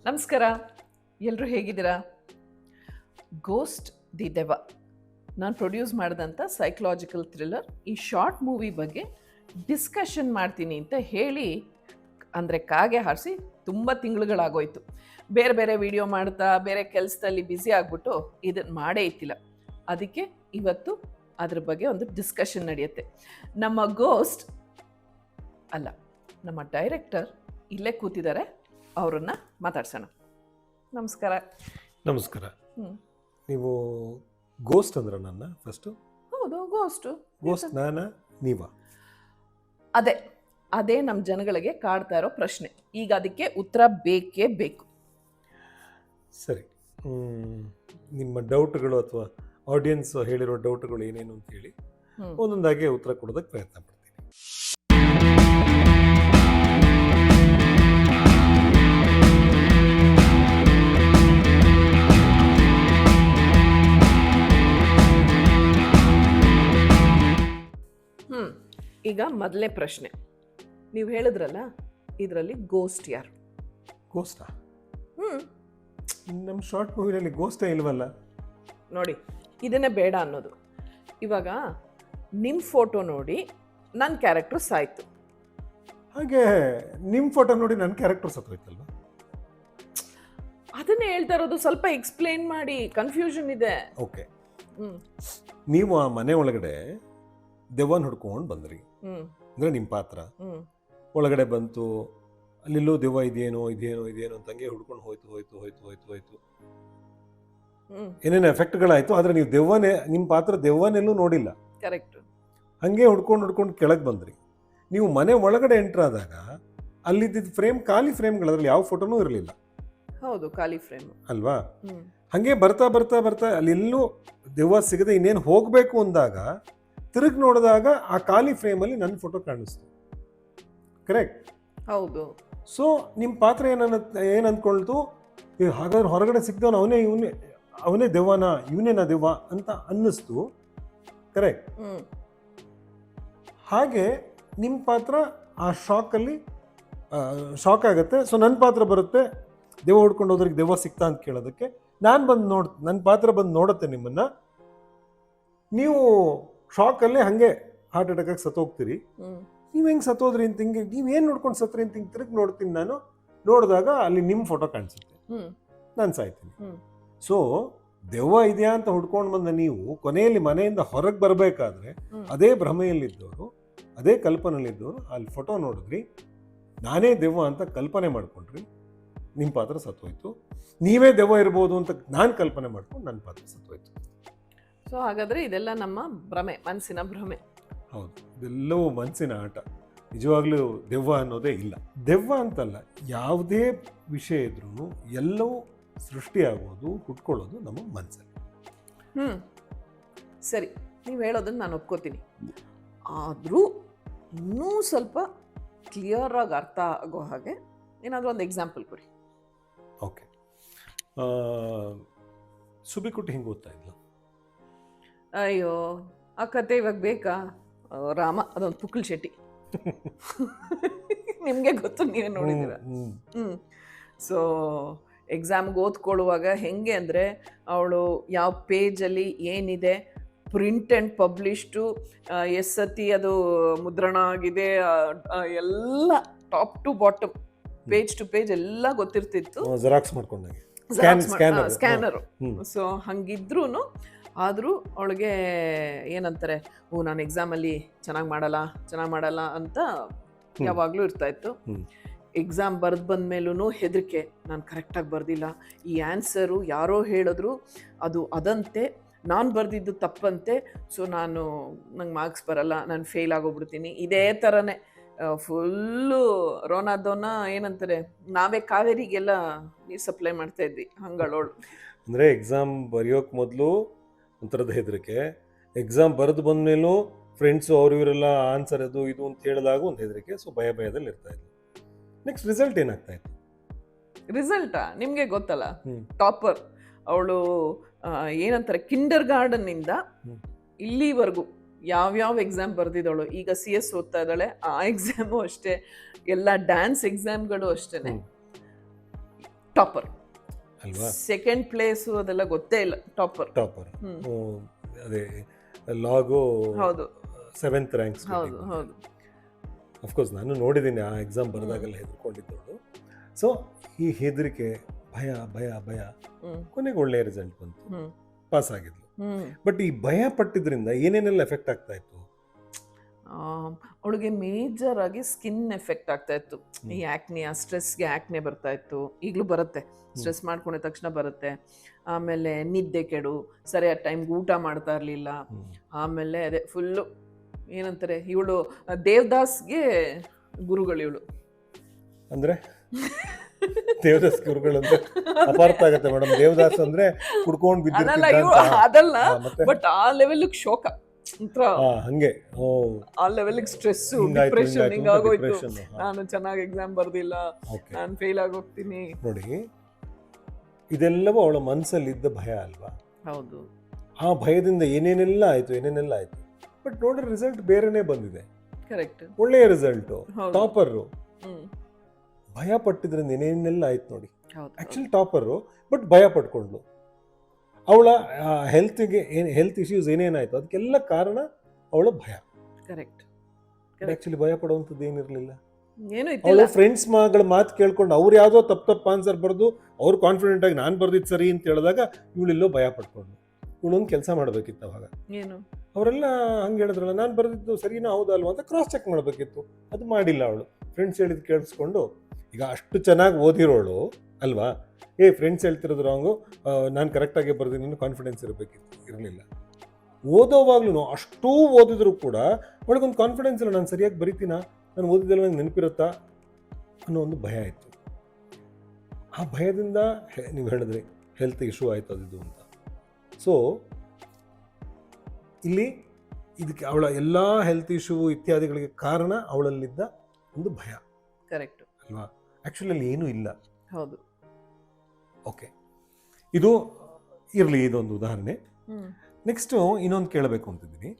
ನಮಸ್ಕಾರ, ಎಲ್ಲರೂ ಹೇಗಿದ್ದೀರಾ? ಗೋಸ್ಟ್ ದಿ ದೆವ ನಾನು ಪ್ರೊಡ್ಯೂಸ್ ಮಾಡಿದಂಥ ಸೈಕಲಾಜಿಕಲ್ ಥ್ರಿಲ್ಲರ್. ಈ ಶಾರ್ಟ್ ಮೂವಿ ಬಗ್ಗೆ ಡಿಸ್ಕಷನ್ ಮಾಡ್ತೀನಿ ಅಂತ ಹೇಳಿ ಅಂದರೆ ಕಾಗೆ ಹಾರಿಸಿ ತುಂಬ ತಿಂಗಳುಗಳಾಗೋಯ್ತು. ಬೇರೆ ಬೇರೆ ವಿಡಿಯೋ ಮಾಡ್ತಾ ಬೇರೆ ಕೆಲಸದಲ್ಲಿ ಬ್ಯುಸಿ ಆಗಿಬಿಟ್ಟು ಇದನ್ನು ಮಾಡೇ ಇತ್ತಿಲ್ಲ. ಅದಕ್ಕೆ ಇವತ್ತು ಅದ್ರ ಬಗ್ಗೆ ಒಂದು ಡಿಸ್ಕಷನ್ ನಡೆಯುತ್ತೆ. ನಮ್ಮ ಗೋಸ್ಟ್ ಅಲ್ಲ, ನಮ್ಮ ಡೈರೆಕ್ಟರ್ ಇಲ್ಲೇ ಕೂತಿದ್ದಾರೆ, ಅವರನ್ನು ಮಾತಾಡ್ಸೋಣ. ನಮಸ್ಕಾರ. ನಮಸ್ಕಾರ. ನೀವು ಗೋಸ್ಟ್ ಅಂದ್ರ ನನ್ನ ಫಸ್ಟು? ಹೌದು, ಗೋಸ್ಟ್ ನಾನ ನೀವಾ? ಅದೇ ನಮ್ಮ ಜನಗಳಿಗೆ ಕಾಡ್ತಾ ಇರೋ ಪ್ರಶ್ನೆ. ಈಗ ಅದಕ್ಕೆ ಉತ್ತರ ಬೇಕೇ ಬೇಕು. ಸರಿ, ನಿಮ್ಮ ಡೌಟ್ಗಳು ಅಥವಾ ಆಡಿಯನ್ಸ್ ಹೇಳಿರೋ ಡೌಟ್ಗಳು ಏನೇನು ಅಂತ ಹೇಳಿ ಒಂದೊಂದಾಗಿ ಉತ್ತರ ಕೊಡೋದಕ್ಕೆ ಪ್ರಯತ್ನ ಪಡ್ತೀನಿ. ಈಗ ಮೊದಲನೇ ಪ್ರಶ್ನೆ, ನೀವು ಹೇಳಿದ್ರಲ್ಲ ಇದರಲ್ಲಿ ಗೋಸ್ಟ್ ಯಾರು? ಗೋಸ್ಟಾ? ನಮ್ಮ ಶಾರ್ಟ್ ಮೂವಿನಲ್ಲಿ ಗೋಸ್ಟೇ ಇಲ್ವಲ್ಲ. ನೋಡಿ, ಇದನ್ನೇ ಬೇಡ ಅನ್ನೋದು. ಇವಾಗ ನಿಮ್ಮ ಫೋಟೋ ನೋಡಿ ನನ್ನ ಕ್ಯಾರೆಕ್ಟರ್ ಸಾಯ್ತು, ಹಾಗೆ ನಿಮ್ಮ ಫೋಟೋ ನೋಡಿ ನನ್ನ ಕ್ಯಾರೆಕ್ಟರ್ ಸತ್ತೋಯ್ತಲ್ವ? ಅದನ್ನೇ ಹೇಳ್ತಾ ಇರೋದು. ಸ್ವಲ್ಪ ಎಕ್ಸ್ಪ್ಲೇನ್ ಮಾಡಿ, ಕನ್ಫ್ಯೂಷನ್ ಇದೆ. ಓಕೆ, ನೀವು ಆ ಮನೆ ಒಳಗಡೆ ದೆವ್ವನ್ ಹುಡ್ಕೊಂಡು ಬಂದ್ರಿ ಅಂದ್ರೆ ನಿಮ್ಮ ಪಾತ್ರ ಒಳಗಡೆ ಬಂತು. ಅಲ್ಲೆಲ್ಲೋ ದೆವ್ವ ಇದೇನೋ ಅಂತಂಗೆ ಹುಡ್ಕೊಂಡು ಹೋಯ್ತು. ಏನೇನು ಎಫೆಕ್ಟ್ಗಳಾಯ್ತು, ಆದ್ರೆ ನೀವು ದೆವ್ವನೇ, ನಿಮ್ಮ ಪಾತ್ರ ದೆವ್ವನೆಲ್ಲೂ ನೋಡಿಲ್ಲ. ಕರೆಕ್ಟ್. ಹಂಗೆ ಹುಡ್ಕೊಂಡು ಕೆಳಗೆ ಬಂದ್ರಿ. ನೀವು ಮನೆ ಒಳಗಡೆ ಎಂಟರ್ ಆದಾಗ ಅಲ್ಲಿದ್ದ ಫ್ರೇಮ್, ಖಾಲಿ ಫ್ರೇಮ್ಗಳು, ಅದ್ರಲ್ಲಿ ಯಾವ ಫೋಟೋನೂ ಇರಲಿಲ್ಲ. ಹೌದು, ಖಾಲಿ ಫ್ರೇಮ್ ಅಲ್ವಾ? ಹಂಗೆ ಬರ್ತಾ ಅಲ್ಲೆಲ್ಲೂ ದೆವ್ವ ಸಿಗದೆ ಇನ್ನೇನು ಹೋಗ್ಬೇಕು ಅಂದಾಗ ತಿರುಗಿ ನೋಡಿದಾಗ ಆ ಖಾಲಿ ಫ್ರೇಮಲ್ಲಿ ನನ್ನ ಫೋಟೋ ಕಾಣಿಸ್ತು. ಕರೆಕ್ಟ್? ಹೌದು. ಸೊ ನಿಮ್ಮ ಪಾತ್ರ ಏನು ಅಂದ್ಕೊಳ್ತು, ಹಾಗಾದ್ರೆ ಹೊರಗಡೆ ಸಿಗ್ದವನು ಅವನೇ ದೆವ್ವನ, ಇವನೇನಾ ದೆವ್ವ ಅಂತ ಅನ್ನಿಸ್ತು. ಕರೆಕ್ಟ್? ಹಾಗೆ ನಿಮ್ಮ ಪಾತ್ರ ಆ ಶಾಕ್ ಆಗುತ್ತೆ. ಸೊ ನನ್ನ ಪಾತ್ರ ಬರುತ್ತೆ, ದೆವ್ವ ಹುಡ್ಕೊಂಡು ಹೋದ್ರಿಗೆ ದೆವ್ವ ಸಿಗ್ತಾ ಅಂತ ಕೇಳೋದಕ್ಕೆ. ನನ್ನ ಪಾತ್ರ ಬಂದು ನೋಡುತ್ತೆ ನಿಮ್ಮನ್ನ. ನೀವು ಶಾಕಲ್ಲೇ ಹಂಗೆ ಹಾರ್ಟ್ ಅಟ್ಯಾಕ್ ಆಗಿ ಸತ್ತೋಗ್ತೀರಿ. ನೀವು ಹೆಂಗೆ ಸತ್ತೋದ್ರಿ ಅಂತ ಹಿಂಗೆ, ನೀವೇನು ನೋಡ್ಕೊಂಡು ಸತ್ರಿ ಅಂತ ಹಿಂಗೆ ತಿರುಗಿ ನೋಡ್ತೀನಿ ನಾನು. ನೋಡಿದಾಗ ಅಲ್ಲಿ ನಿಮ್ಮ ಫೋಟೋ ಕಾಣಿಸುತ್ತೆ, ನಾನು ಸಾಯ್ತೀನಿ. ಸೊ ದೆವ್ವ ಇದೆಯಾ ಅಂತ ಹುಡ್ಕೊಂಡು ಬಂದ ನೀವು ಕೊನೆಯಲ್ಲಿ ಮನೆಯಿಂದ ಹೊರಗೆ ಬರಬೇಕಾದ್ರೆ ಅದೇ ಭ್ರಮೆಯಲ್ಲಿದ್ದವರು, ಅದೇ ಕಲ್ಪನೆಯಲ್ಲಿದ್ದವರು ಅಲ್ಲಿ ಫೋಟೋ ನೋಡಿದ್ರಿ, ನಾನೇ ದೆವ್ವ ಅಂತ ಕಲ್ಪನೆ ಮಾಡ್ಕೊಂಡ್ರಿ, ನಿಮ್ಮ ಪಾತ್ರ ಸತ್ತೋಯ್ತು. ನೀವೇ ದೆವ್ವ ಇರ್ಬೋದು ಅಂತ ನಾನು ಕಲ್ಪನೆ ಮಾಡ್ಕೊಂಡು ನನ್ನ ಪಾತ್ರ ಸತ್ತೋಯ್ತು. ಸೊ ಹಾಗಾದ್ರೆ ಇದೆಲ್ಲ ನಮ್ಮ ಭ್ರಮೆ, ಮನಸ್ಸಿನ ಭ್ರಮೆ. ಹೌದು, ಇದೆಲ್ಲವೂ ಮನಸ್ಸಿನ ಆಟ. ನಿಜವಾಗ್ಲೂ ದೆವ್ವ ಅನ್ನೋದೇ ಇಲ್ಲ. ದೆವ್ವ ಅಂತಲ್ಲ, ಯಾವುದೇ ವಿಷಯ ಇದ್ರೂ ಎಲ್ಲವೂ ಸೃಷ್ಟಿಯಾಗೋದು, ಹುಟ್ಕೊಳ್ಳೋದು ನಮ್ಮ ಮನಸ್ಸಲ್ಲಿ. ಸರಿ, ನೀವು ಹೇಳೋದನ್ನು ನಾನು ಒಪ್ಕೋತೀನಿ. ಆದರೂ ಇನ್ನೂ ಸ್ವಲ್ಪ ಕ್ಲಿಯರಾಗಿ ಅರ್ಥ ಆಗೋ ಹಾಗೆ ಏನಾದರೂ ಒಂದು ಎಕ್ಸಾಂಪಲ್ ಕೊಡಿ. ಓಕೆ, ಸುಬಿಕುಟ್ಟಿ ಹಿಂಗೆ ಓದ್ತಾ ಇದ್ಲು. ಅಯ್ಯೋ, ಆ ಕತೆ ಇವಾಗ ಬೇಕಾ? ರಾಮ, ಅದೊಂದು ಪುಕ್ಕಲ್ ಶೆಟ್ಟಿ. ನಿಮಗೆ ಗೊತ್ತು, ನೀವೇ ನೋಡಿದ್ದೀರ. ಸೊ ಎಕ್ಸಾಮ್ಗೆ ಓದ್ಕೊಳ್ಳುವಾಗ ಹೆಂಗೆ ಅಂದರೆ, ಅವಳು ಯಾವ ಪೇಜಲ್ಲಿ ಏನಿದೆ, ಪ್ರಿಂಟ್ ಆ್ಯಂಡ್ ಪಬ್ಲಿಷ್ಡು, ಎಸ್ ಸತಿ ಅದು ಮುದ್ರಣ ಆಗಿದೆ, ಎಲ್ಲ top to bottom, page to page ಎಲ್ಲ ಗೊತ್ತಿರ್ತಿತ್ತು. ಜೆರಾಕ್ಸ್ ಮಾಡ್ಕೊಂಡಾಗೆ ಸ್ಕ್ಯಾನರು. ಸೊ ಹಂಗಿದ್ರೂ ಆದರೂ ಅವಳಿಗೆ ಏನಂತಾರೆ, ನಾನು ಎಕ್ಸಾಮಲ್ಲಿ ಚೆನ್ನಾಗಿ ಮಾಡಲ್ಲ ಅಂತ ಯಾವಾಗಲೂ ಇರ್ತಾಯಿತ್ತು. ಎಕ್ಸಾಮ್ ಬರೆದು ಬಂದಮೇಲೂ ಹೆದರಿಕೆ, ನಾನು ಕರೆಕ್ಟಾಗಿ ಬರೆದಿಲ್ಲ, ಈ ಆನ್ಸರು ಯಾರೋ ಹೇಳಿದ್ರು ಅದಂತೆ, ನಾನು ಬರೆದಿದ್ದು ತಪ್ಪಂತೆ, ಸೊ ನಂಗೆ ಮಾರ್ಕ್ಸ್ ಬರಲ್ಲ, ನಾನು ಫೇಲ್ ಆಗೋಗ್ಬಿಡ್ತೀನಿ. ಇದೇ ಥರನೇ ಫುಲ್ಲು ರೋನಾದೋನ ಏನಂತಾರೆ, ನಾವೇ ಕಾವೇರಿಗೆಲ್ಲ ನೀರು ಸಪ್ಲೈ ಮಾಡ್ತಾ ಇದ್ವಿ, ಹಂಗಳೋಳು. ಅಂದರೆ ಎಕ್ಸಾಮ್ ಬರೆಯೋಕೆ ಮೊದಲು ಒಂಥರದ ಹೆದರಿಕೆ, ಎಕ್ಸಾಮ್ ಬರೆದು ಬಂದಮೇಲೂ ಫ್ರೆಂಡ್ಸು ಇವರೆಲ್ಲ ಆನ್ಸರ್ ಅದು ಇದು ಅಂತ ಹೇಳಿದಾಗ ಒಂದು ಹೆದರಿಕೆ. ಸೊ ಭಯದಲ್ಲಿ ಇರ್ತಾ ಇದ್ವಿ. ನೆಕ್ಸ್ಟ್ ರಿಸಲ್ಟ್ ಏನಾಗ್ತಾ ಇತ್ತು? ರಿಸಲ್ಟಾ ನಿಮಗೆ ಗೊತ್ತಲ್ಲ, ಟಾಪರ್ ಅವಳು. ಏನಂತಾರೆ, ಕಿಂಡರ್ ಗಾರ್ಡನ್ನಿಂದ ಇಲ್ಲಿವರೆಗೂ ಯಾವ್ಯಾವ ಎಕ್ಸಾಮ್ ಬರೆದಿದ್ದವಳು. ಈಗ CS ಓದ್ತಾ ಇದ್ದಾಳೆ, ಆ ಎಕ್ಸಾಮು ಅಷ್ಟೇ, ಎಲ್ಲ ಡ್ಯಾನ್ಸ್ ಎಕ್ಸಾಮ್ಗಳು ಅಷ್ಟೇ. ಟಾಪರ್. ಅಲ್ವಾ? ಸೆಕೆಂಡ್ ಪ್ಲೇಸು ಅದೆಲ್ಲ ಗೊತ್ತೇ ಇಲ್ಲ, ಟಾಪರ್. ಟಾಪರ್. ಅದೇ ಲಾಗು ಹೌದು 7th ರ್ಯಾಂಕ್ಸ್. ಹೌದು ಹೌದು. ಅಫ್ಕೋರ್ಸ್ ನಾನು ನೋಡಿದ್ದೀನಿ, ಆ ಎಕ್ಸಾಮ್ ಬರೆದಾಗೆಲ್ಲ ಹೆದರ್ಕೊಂಡಿದ್ದವಳು. ಸೊ ಈ ಹೆದರಿಕೆ, ಭಯ ಭಯ ಭಯ, ಕೊನೆಗೆ ಒಳ್ಳೆಯ ರಿಸಲ್ಟ್ ಬಂತು, ಪಾಸ್ ಆಗಿದ್ಲು. ಬಟ್ ಈ ಭಯ ಪಟ್ಟಿದ್ರಿಂದ ಏನೇನೆಲ್ಲ ಎಫೆಕ್ಟ್ ಆಗ್ತಾ ಇತ್ತು? ಅವಳಿಗೆ ಮೇಜರ್ ಆಗಿ ಸ್ಕಿನ್ ಎಫೆಕ್ಟ್ ಆಗ್ತಾ ಇತ್ತು. ಈ ಆಕ್ನೆ, ಆ ಸ್ಟ್ರೆಸ್ಗೆ ಆಕ್ನೆ ಬರ್ತಾ ಇತ್ತು, ಈಗಲೂ ಬರುತ್ತೆ, ಸ್ಟ್ರೆಸ್ ಮಾಡ್ಕೊಂಡಿದ ತಕ್ಷಣ ಬರುತ್ತೆ. ಆಮೇಲೆ ನಿದ್ದೆ ಕೆಡು, ಸರಿಯಾದ ಟೈಮ್ಗೆ ಊಟ ಮಾಡ್ತಾ ಇರಲಿಲ್ಲ. ಆಮೇಲೆ ಅದೇ ಫುಲ್ಲು ಏನಂತಾರೆ, ಇವಳು ದೇವದಾಸ್ಗೆ ಗುರುಗಳು ಇವಳು. ಅಂದ್ರೆ ದೇವದಾಸ್ ಗುರುಗಳು ಅಂದ್ರೆ ಅಪಾರ್ಥ ಆಗತ್ತೆ ಮೇಡಮ್. ದೇವದಾಸ್ ಅಂದ್ರೆ ಕುಡ್ಕೊಂಡು ಬಿದ್ದಿರ್ತಿದ್ದ ಅದಲ್ಲ, ಬಟ್ ಆ ಲೆವೆಲ್ಗೆ ಶೋಕ ಹಂಗೆ, ಆ ಲೆವೆಲ್ಗೆ ಸ್ಟ್ರೆಸ್, ಡಿಪ್ರೆಷನ್ ಹಿಂಗಾಗೋಯ್ತು. ನಾನು ಚೆನ್ನಾಗಿ ಎಕ್ಸಾಮ್ ಬರ್ದಿಲ್ಲ, ನಾನು ಫೇಲ್ ಆಗೋಗ್ತೀನಿ. ನೋಡಿ, ಇದೆಲ್ಲವೂ ಅವಳ ಮನಸ್ಸಲ್ಲಿದ್ದ ಭಯ ಅಲ್ವಾ? ಹೌದು. ಆ ಭಯದಿಂದ ಏನೇನೆಲ್ಲ ಆಯ್ತು. ಬಟ್ ನೋಡ್ರಿ, ರಿಸಲ್ಟ್ ಬೇರೆನೆ ಬಂದಿದೆ. ಕರೆಕ್ಟ್, ಒಳ್ಳೆಯ ರಿಸಲ್ಟ್, ಟಾಪರ್. ಭಯ ಪಟ್ಟಿದ್ರಿಂದ ಏನೇನೆಲ್ಲ ಆಯ್ತು ನೋಡಿ. ಆಕ್ಚುಲಿ ಟಾಪರ್, ಬಟ್ ಭಯ ಪಟ್ಕೊಂಡ್ಲು. ಅವಳ ಹೆಲ್ತ್ ಇಶ್ಯೂಸ್ ಏನೇನಾಯ್ತು ಅದಕ್ಕೆಲ್ಲ ಕಾರಣ ಅವಳ ಭಯ. ಕರೆಕ್ಟ್. ಆಕ್ಚುಲಿ ಭಯ ಪಡುವಂಥದ್ದು ಏನಿರಲಿಲ್ಲ. ಅವಳ ಫ್ರೆಂಡ್ಸ್ ಮಗಳ ಮಾತು ಕೇಳ್ಕೊಂಡು ಅವ್ರು ಯಾವುದೋ ತಪ್ಪು ಆನ್ಸರ್ ಬರ್ದು ಅವ್ರು ಕಾನ್ಫಿಡೆಂಟ್ ಆಗಿ ನಾನು ಬರ್ದಿದ್ದು ಸರಿ ಅಂತ ಹೇಳಿದಾಗ ಇವಳೆಲ್ಲೋ ಭಯ ಪಡ್ಕೊಂಡು ಇವಳೊಂದು ಕೆಲಸ ಮಾಡಬೇಕಿತ್ತು. ಅವಾಗ ಅವರೆಲ್ಲ ಹಂಗೆ ಹೇಳಿದ್ರಲ್ಲ, ನಾನು ಬರ್ದಿದ್ದು ಸರಿನಾ ಹೌದಾ ಅಲ್ವಾ ಅಂತ ಕ್ರಾಸ್ ಚೆಕ್ ಮಾಡಬೇಕಿತ್ತು. ಅದು ಮಾಡಿಲ್ಲ ಅವಳು. ಫ್ರೆಂಡ್ಸ್ ಹೇಳಿದ್ ಕೇಳಿಸ್ಕೊಂಡು, ಈಗ ಅಷ್ಟು ಚೆನ್ನಾಗಿ ಓದಿರೋಳು ಅಲ್ವಾ, ಫ್ರೆಂಡ್ಸ್ ಹೇಳ್ತಿರೋದು ರಾಂಗು, ನಾನು ಕರೆಕ್ಟಾಗಿ ಬರ್ದಿದ್ದೀನಿ ಕಾನ್ಫಿಡೆನ್ಸ್ ಇರಲಿಲ್ಲ. ಓದೋವಾಗ್ಲೂ ಅಷ್ಟೂ ಓದಿದ್ರು ಕೂಡ ಒಳಗೊಂದು ಕಾನ್ಫಿಡೆನ್ಸ್ ಇಲ್ಲ, ನಾನು ಸರಿಯಾಗಿ ಬರಿತೀನಾ, ನಾನು ಓದಿದ್ದೆಲ್ಲ ನಂಗೆ ನೆನಪಿರುತ್ತಾ ಅನ್ನೋ ಒಂದು ಭಯ ಇತ್ತು. ಆ ಭಯದಿಂದ ನೀವು ಹೇಳಿದ್ರಿ ಹೆಲ್ತ್ ಇಶ್ಯೂ ಆಯ್ತು ಅದು ಅಂತ. ಸೊ ಇಲ್ಲಿ ಇದಕ್ಕೆ ಅವಳ ಎಲ್ಲ ಹೆಲ್ತ್ ಇಶ್ಯೂ ಇತ್ಯಾದಿಗಳಿಗೆ ಕಾರಣ ಅವಳಲ್ಲಿದ್ದ ಒಂದು ಭಯ. ಕರೆಕ್ಟ್ ಅಲ್ವಾ? ಆ್ಯಕ್ಚುಲಿ ಅಲ್ಲಿ ಏನೂ ಇಲ್ಲ. ಹೌದು. ಓಕೆ, ಇದು ಇರಲಿ, ಇದೊಂದು ಉದಾಹರಣೆ. ನೆಕ್ಸ್ಟು ಇನ್ನೊಂದು ಕೇಳಬೇಕು ಅಂತಿದ್ದೀನಿ.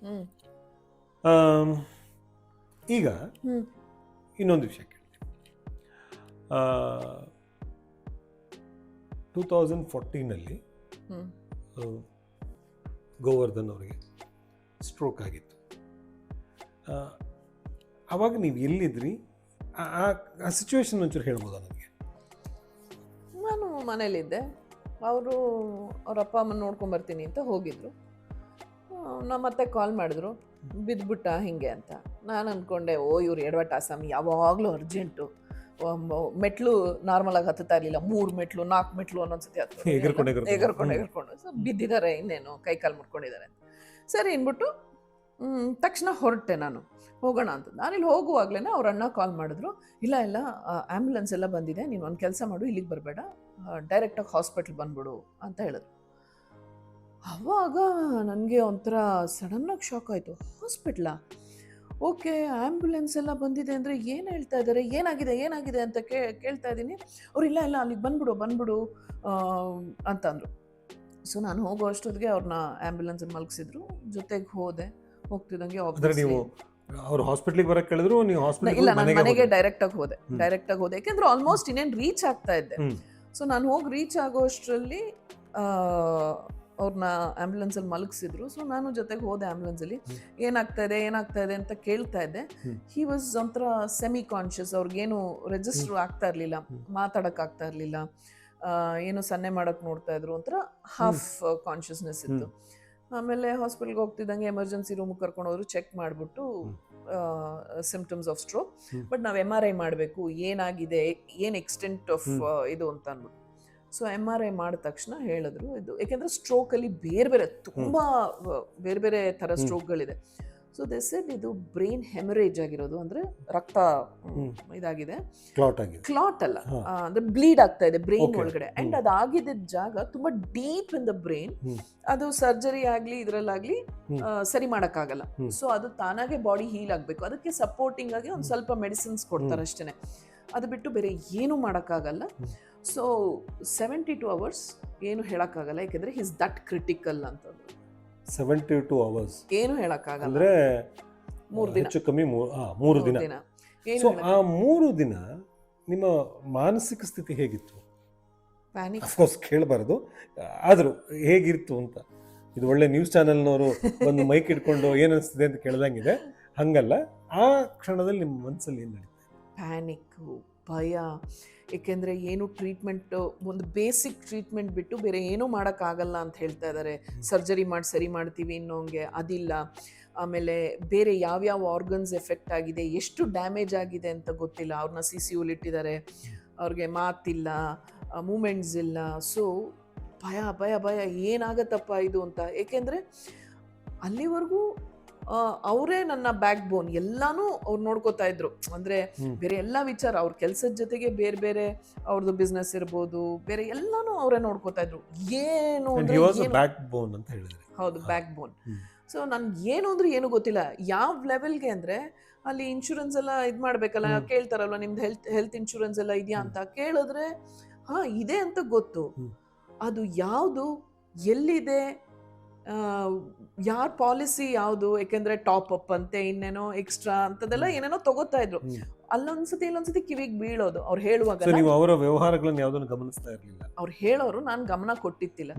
ಈಗ ಇನ್ನೊಂದು ವಿಷಯ ಕೇಳ್ತೀನಿ. 2014 ಗೋವರ್ಧನ್ ಅವರಿಗೆ ಸ್ಟ್ರೋಕ್ ಆಗಿತ್ತು. ಆವಾಗ ನೀವು ಎಲ್ಲಿದ್ರಿ? ಆ ಸಿಚುವೇಶನ್ ಒಂಚೂರು ಹೇಳ್ಬೋದಾ ನನಗೆ? ನಾನು ಮನೇಲಿದ್ದೆ. ಅವರು ಅವ್ರ ಅಪ್ಪ ಅಮ್ಮನ ನೋಡ್ಕೊಂಬರ್ತೀನಿ ಅಂತ ಹೋಗಿದ್ರು. ನಮ್ಮ ಮತ್ತೆ ಕಾಲ್ ಮಾಡಿದ್ರು, ಬಿದ್ದುಬಿಟ್ಟ ಹಿಂಗೆ ಅಂತ. ನಾನು ಅಂದ್ಕೊಂಡೆ, ಇವ್ರು ಎಡವಟ್ ಆಸಾಮಿ, ಯಾವಾಗಲೂ ಅರ್ಜೆಂಟು, ಮೆಟ್ಲು ನಾರ್ಮಲಾಗಿ ಹತ್ತುತ್ತಾ ಇರಲಿಲ್ಲ, 3 ಮೆಟ್ಲು 4 ಮೆಟ್ಲು ಅನ್ನೊಂದ್ಸತಿ ಎಗರ್ಕೊಂಡು ಸೊ ಬಿದ್ದಿದ್ದಾರೆ, ಇನ್ನೇನು ಕೈಕಾಲು ಮುಟ್ಕೊಂಡಿದ್ದಾರೆ ಅಂತ. ಸರಿ ಅಂದ್ಬಿಟ್ಟು ತಕ್ಷಣ ಹೊರಟೆ ನಾನು, ಹೋಗೋಣ ಅಂತ. ನಾನಿಲ್ಲಿ ಹೋಗುವಾಗಲೇ ಅವ್ರ ಅಣ್ಣ ಕಾಲ್ ಮಾಡಿದ್ರು, ಇಲ್ಲ ಆ್ಯಂಬುಲೆನ್ಸ್ ಎಲ್ಲ ಬಂದಿದೆ, ನೀನು ಒಂದು ಕೆಲಸ ಮಾಡು, ಇಲ್ಲಿಗೆ ಬರಬೇಡ, ಡೈರೆಕ್ಟಾಗಿ ಹಾಸ್ಪಿಟ್ಲ್ ಬಂದ್ಬಿಡು ಅಂತ ಹೇಳಿದ್ರು. ಆವಾಗ ನನಗೆ ಒಂಥರ ಸಡನ್ನಾಗಿ ಶಾಕ್ ಆಯಿತು. ಹಾಸ್ಪಿಟ್ಲಾ? ಓಕೆ, ಆ್ಯಂಬುಲೆನ್ಸ್ ಎಲ್ಲ ಬಂದಿದೆ ಅಂದರೆ ಏನು ಹೇಳ್ತಾ ಇದ್ದಾರೆ, ಏನಾಗಿದೆ ಅಂತ ಕೇಳ್ತಾ ಇದ್ದೀನಿ. ಅವ್ರು ಇಲ್ಲ ಅಲ್ಲಿಗೆ ಬಂದ್ಬಿಡು ಅಂತಂದರು. ಸೊ ನಾನು ಹೋಗೋ ಅಷ್ಟೊತ್ತಿಗೆ ಅವ್ರನ್ನ ಆ್ಯಂಬುಲೆನ್ಸಲ್ಲಿ ಮಲಗಿಸಿದ್ರು, ಜೊತೆಗೆ ಹೋಗ್ತಿದ್ದಂಗೆ ಅವ್ರು ಹಾಸ್ಪಿಟ್ಲಿಗೆ ಬರಕ್ಕೆ ಕೇಳಿದ್ರು, ನೀವು ಹಾಸ್ಪಿಟಲ್? ಇಲ್ಲ, ನಾನು ಮನೆಗೆ ಡೈರೆಕ್ಟಾಗಿ ಹೋದೆ. ಯಾಕೆಂದ್ರೆ ಆಲ್ಮೋಸ್ಟ್ ಇನ್ನೇನು ರೀಚ್ ಆಗ್ತಾ ಇದ್ದೆ. ಸೊ ನಾನು ಹೋಗಿ ರೀಚ್ ಆಗೋ ಅಷ್ಟರಲ್ಲಿ ಅವ್ರನ್ನ ಆ್ಯಂಬುಲೆನ್ಸಲ್ಲಿ ಮಲಗಿಸಿದ್ರು. ಸೊ ನಾನು ಜೊತೆಗೆ ಹೋದೆ ಆ್ಯಂಬುಲೆನ್ಸಲ್ಲಿ. ಏನಾಗ್ತಾ ಇದೆ ಅಂತ ಕೇಳ್ತಾ ಇದ್ದೆ. ಹಿ ವಾಸ್ ಒಂಥರ ಸೆಮಿ ಕಾನ್ಷಿಯಸ್, ಅವ್ರಿಗೇನು ರಿಜಿಸ್ಟರ್ ಆಗ್ತಾ ಇರಲಿಲ್ಲ, ಮಾತಾಡೋಕ್ಕಾಗ್ತಾ ಇರಲಿಲ್ಲ, ಏನು ಸನ್ನೆ ಮಾಡೋಕ್ಕೆ ನೋಡ್ತಾ ಇದ್ರು, ಒಂಥರ ಹಾಫ್ ಕಾನ್ಷಿಯಸ್ನೆಸ್ ಇತ್ತು. ಆಮೇಲೆ ಹಾಸ್ಪಿಟಲ್ಗೆ ಹೋಗ್ತಿದ್ದಂಗೆ ಎಮರ್ಜೆನ್ಸಿ ರೂಮಿಗೆ ಕರ್ಕೊಂಡು ಹೋದ್ರು, ಚೆಕ್ ಮಾಡಿಬಿಟ್ಟು ಸಿಂಪ್ಟಮ್ಸ್ ಆಫ್ ಸ್ಟ್ರೋಕ್, ಬಟ್ ನಾವು MRI ಮಾಡಬೇಕು, ಏನಾಗಿದೆ, ಏನು ಎಕ್ಸ್ಟೆಂಟ್ ಆಫ್ ಇದು ಅಂತ ಅಂದ್ಬಿಟ್ಟು. ಸೊ MRI ಮಾಡಿದ ತಕ್ಷಣ ಹೇಳಿದ್ರು ಇದು, ಯಾಕೆಂದರೆ ಸ್ಟ್ರೋಕಲ್ಲಿ ತುಂಬ ಬೇರೆ ಥರ ಸ್ಟ್ರೋಕ್ಗಳಿದೆ. ಸೊ ದೇ ಸೆಡ್ ಇದು ಬ್ರೈನ್ ಹೆಮರೇಜ್ ಆಗಿರೋದು, ಅಂದರೆ ರಕ್ತ ಇದಾಗಿದೆ, ಕ್ಲಾಟ್ ಅಲ್ಲ, ಅಂದರೆ ಬ್ಲೀಡ್ ಆಗ್ತಾ ಇದೆ ಬ್ರೈನ್ ಒಳಗಡೆ. ಆ್ಯಂಡ್ ಅದಾಗಿದ್ದ ಜಾಗ ತುಂಬ ಡೀಪ್ ಇನ್ ದ ಬ್ರೈನ್. ಅದು ಸರ್ಜರಿ ಆಗಲಿ ಇದರಲ್ಲಾಗಲಿ ಸರಿ ಮಾಡೋಕ್ಕಾಗಲ್ಲ. ಸೊ ಅದು ತಾನಾಗೆ ಬಾಡಿ ಹೀಲ್ ಆಗಬೇಕು. ಅದಕ್ಕೆ ಸಪೋರ್ಟಿಂಗ್ ಆಗಿ ಒಂದು ಸ್ವಲ್ಪ ಮೆಡಿಸಿನ್ಸ್ ಕೊಡ್ತಾರೆ ಅಷ್ಟೇ, ಅದು ಬಿಟ್ಟು ಬೇರೆ ಏನೂ ಮಾಡೋಕ್ಕಾಗಲ್ಲ. ಸೊ 72 hours ಏನು ಹೇಳೋಕ್ಕಾಗಲ್ಲ, ಯಾಕೆಂದರೆ ಹಿಸ್ ದಟ್ ಕ್ರಿಟಿಕಲ್ ಅಂತಂದ್ರು. 72 hours ಏನು ಹೇಳೋಕ್ಕಾಗಲ್ಲ, ಅಂದರೆ 3 ದಿನ, ಹೆಚ್ಚು ಕಮ್ಮಿ 3 ದಿನ. ಸೊ ಆ 3 ದಿನ ನಿಮ್ಮ ಮಾನಸಿಕ ಸ್ಥಿತಿ ಹೇಗಿತ್ತು? ಪ್ಯಾನಿಕ್. ಅಫ್ಕೋರ್ಸ್ ಕೇಳಬಾರ್ದು, ಆದರೂ ಹೇಗಿತ್ತು ಅಂತ. ಇದು ಒಳ್ಳೆ ನ್ಯೂಸ್ ಚಾನೆಲ್ನವರು ಒಂದು ಮೈಕ್ ಇಟ್ಕೊಂಡು ಏನು ಅನಿಸ್ತಿದೆ ಅಂತ ಕೇಳ್ದಂಗಿದೆ. ಹಂಗಲ್ಲ, ಆ ಕ್ಷಣದಲ್ಲಿ ನಿಮ್ಮ ಮನಸ್ಸಲ್ಲಿ ಏನು ನಡೀತದೆ? ಪ್ಯಾನಿಕ್ಕು, ಭಯ. ಏಕೆಂದರೆ ಏನು ಟ್ರೀಟ್ಮೆಂಟು, ಒಂದು ಬೇಸಿಕ್ ಟ್ರೀಟ್ಮೆಂಟ್ ಬಿಟ್ಟು ಬೇರೆ ಏನೂ ಮಾಡೋಕ್ಕಾಗಲ್ಲ ಅಂತ ಹೇಳ್ತಾ ಇದ್ದಾರೆ. ಸರ್ಜರಿ ಮಾಡಿ ಸರಿ ಮಾಡ್ತೀವಿ ಇನ್ನೋಂಗೆ, ಅದಿಲ್ಲ. ಆಮೇಲೆ ಬೇರೆ ಯಾವ್ಯಾವ ಆರ್ಗನ್ಸ್ ಎಫೆಕ್ಟ್ ಆಗಿದೆ, ಎಷ್ಟು ಡ್ಯಾಮೇಜ್ ಆಗಿದೆ ಅಂತ ಗೊತ್ತಿಲ್ಲ. ಅವ್ರನ್ನ CCUಲಿ ಇಟ್ಟಿದ್ದಾರೆ, ಅವ್ರಿಗೆ ಮಾತಿಲ್ಲ, ಮೂಮೆಂಟ್ಸ್ ಇಲ್ಲ. ಸೊ ಭಯ ಭಯ ಭಯ, ಏನಾಗತ್ತಪ್ಪ ಇದು ಅಂತ. ಏಕೆಂದರೆ ಅಲ್ಲಿವರೆಗೂ ಅವರೇ ನನ್ನ ಬ್ಯಾಕ್ ಬೋನ್, ಎಲ್ಲನೂ ಅವ್ರು ನೋಡ್ಕೋತಾ ಇದ್ರು. ಅಂದರೆ ಬೇರೆ ಎಲ್ಲ ವಿಚಾರ, ಅವ್ರ ಕೆಲಸದ ಜೊತೆಗೆ ಬೇರೆ ಬೇರೆ ಅವ್ರದ್ದು ಬಿಸ್ನೆಸ್ ಇರ್ಬೋದು, ಬೇರೆ ಎಲ್ಲನೂ ಅವರೇ ನೋಡ್ಕೋತಾ ಇದ್ರು. ಏನು ಬ್ಯಾಕ್ ಬೋನ್ ಅಂತ ಹೇಳಿದ್ರೆ, ಹೌದು, ಬ್ಯಾಕ್ ಬೋನ್. ಸೊ ನನ್ಗೆ ಏನು ಅಂದ್ರೆ ಏನು ಗೊತ್ತಿಲ್ಲ. ಯಾವ ಲೆವೆಲ್ಗೆ ಅಂದರೆ ಅಲ್ಲಿ ಇನ್ಶೂರೆನ್ಸ್ ಎಲ್ಲ ಇದು ಮಾಡಬೇಕಲ್ಲ, ಕೇಳ್ತಾರಲ್ವ ನಿಮ್ದು ಹೆಲ್ತ್ ಇನ್ಶೂರೆನ್ಸ್ ಎಲ್ಲ ಇದೆಯಾ ಅಂತ ಕೇಳಿದ್ರೆ ಹಾಂ ಇದೆ ಅಂತ ಗೊತ್ತು. ಅದು ಯಾವುದು, ಎಲ್ಲಿದೆ, ಯಾರ ಪಾಲಿಸಿ ಯಾವುದು, ಯಾಕೆಂದರೆ ಟಾಪ್ ಅಪ್ ಅಂತೆ, ಇನ್ನೇನೋ ಎಕ್ಸ್ಟ್ರಾ ಅಂತದೆಲ್ಲ ಏನೇನೋ ತಗೋತಾ ಇದ್ರು. ಇಲ್ಲೊಂದ್ಸತಿ ಕಿವಿಗೆ ಬೀಳೋದು ಅವ್ರು ಹೇಳುವಾಗ. ನೀವು ಅವರ ವ್ಯವಹಾರಗಳನ್ನು ಯಾವುದನ್ನು ಗಮನಿಸ್ತಾ ಇರಲಿಲ್ಲ. ಅವ್ರು ಹೇಳೋರು, ನಾನು ಗಮನ ಕೊಟ್ಟಿತ್ತಿಲ್ಲ.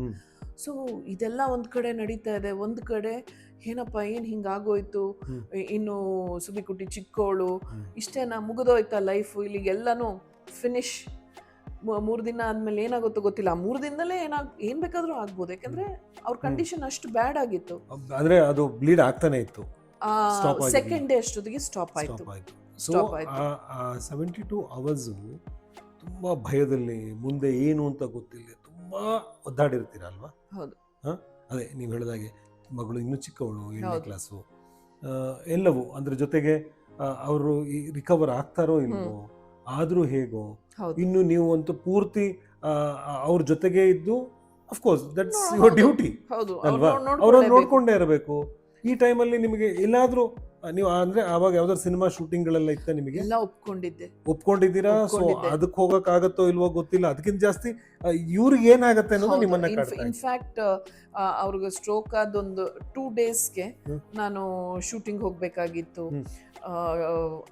ಸೊ ಇದೆಲ್ಲ ಒಂದು ಕಡೆ ನಡೀತಾ ಇದೆ. ಒಂದು ಕಡೆ ಏನಪ್ಪ ಏನು ಹಿಂಗಾಗೋಯ್ತು, ಇನ್ನು ಸುಬಿಕುಟಿ ಚಿಕ್ಕವಳು, ಇಷ್ಟೇನಾ, ಮುಗಿದೋಯ್ತಾ ಲೈಫು, ಇಲ್ಲಿಗೆಲ್ಲನೂ ಫಿನಿಶ್. 3 ದಿನ ಆದಮೇಲೆ ಏನಾಗುತ್ತೋ ಗೊತ್ತಿಲ್ಲ. 3 ದಿನದಲ್ಲೇ ಏನು ಬೇಕಾದರೂ ಆಗ್ಬೋದು, ಯಾಕಂದರೆ ಅವ್ರ ಕಂಡೀಷನ್ ಅಷ್ಟು ಬ್ಯಾಡ್ ಆಗಿತ್ತು. ಅಂದರೆ ಅದು ಬ್ಲೀಡ್ ಆಗ್ತಾನೆ ಇತ್ತು. ಸೆಕೆಂಡ್ ಡೇ ಅಷ್ಟೊತ್ತಿಗೆ ಸ್ಟಾಪ್ ಆಯಿತು. ಸೊ 72 ಅವರ್ಸು ತುಂಬ ಭಯದಲ್ಲಿ, ಮುಂದೆ ಏನು ಅಂತ ಗೊತ್ತಿಲ್ಲ, ತುಂಬ ಒದ್ದಾಡಿರ್ತೀರ ಅಲ್ವಾ? ಹೌದು. ಅದೇ ನೀವು ಹೇಳಿದಾಗೆ ಮಗಳು ಇನ್ನೂ ಚಿಕ್ಕವಳು, 7ನೇ ಕ್ಲಾಸು, ಎಲ್ಲವೂ ಅದ್ರ ಜೊತೆಗೆ ಅವರು ರಿಕವರ್ ಆಗ್ತಾರೋ ಇಲ್ವೋ, ಆದರೂ ಹೇಗೋ, ಇನ್ನು ನೀವು ಅಂತೂ ಪೂರ್ತಿ ಅವ್ರ ಜೊತೆಗೆ ಇದ್ದು, ಅಫ್ಕೋರ್ಸ್ ದಟ್ಸ್ ಯುವರ್ ಡ್ಯೂಟಿ ಅಲ್ವಾ? ಅವ್ರನ್ನ ನೋಡ್ಕೊಂಡೇ ಇರಬೇಕು. ಈ ಟೈಮಲ್ಲಿ ನಿಮಗೆ ಎಲ್ಲಾದರೂ ನೀವು ಅಂದರೆ ಆವಾಗ ಯಾವ್ದಾದ್ರು ಸಿನಿಮಾ ಶೂಟಿಂಗ್ಗಳೆಲ್ಲ ಇತ್ತ ನಿಮಗೆ? ಎಲ್ಲ ಒಪ್ಕೊಂಡಿದ್ದೀರಾ? ಸೊ ಅದಕ್ಕೆ ಹೋಗೋಕ್ಕಾಗತ್ತೋ ಇಲ್ವೋ ಗೊತ್ತಿಲ್ಲ. ಅದಕ್ಕಿಂತ ಜಾಸ್ತಿ ಇವ್ರಿಗೆ ಏನಾಗತ್ತೆ ಅನ್ನೋದು ನಿಮ್ಮನ್ನ ಕಾಡ್ತಾ ಇದೆ. ಇನ್ಫ್ಯಾಕ್ಟ್ ಅವ್ರಿಗೆ ಸ್ಟ್ರೋಕ್ ಆದೊಂದು 2 ಡೇಸ್ಗೆ ನಾನು ಶೂಟಿಂಗ್ ಹೋಗ್ಬೇಕಾಗಿತ್ತು.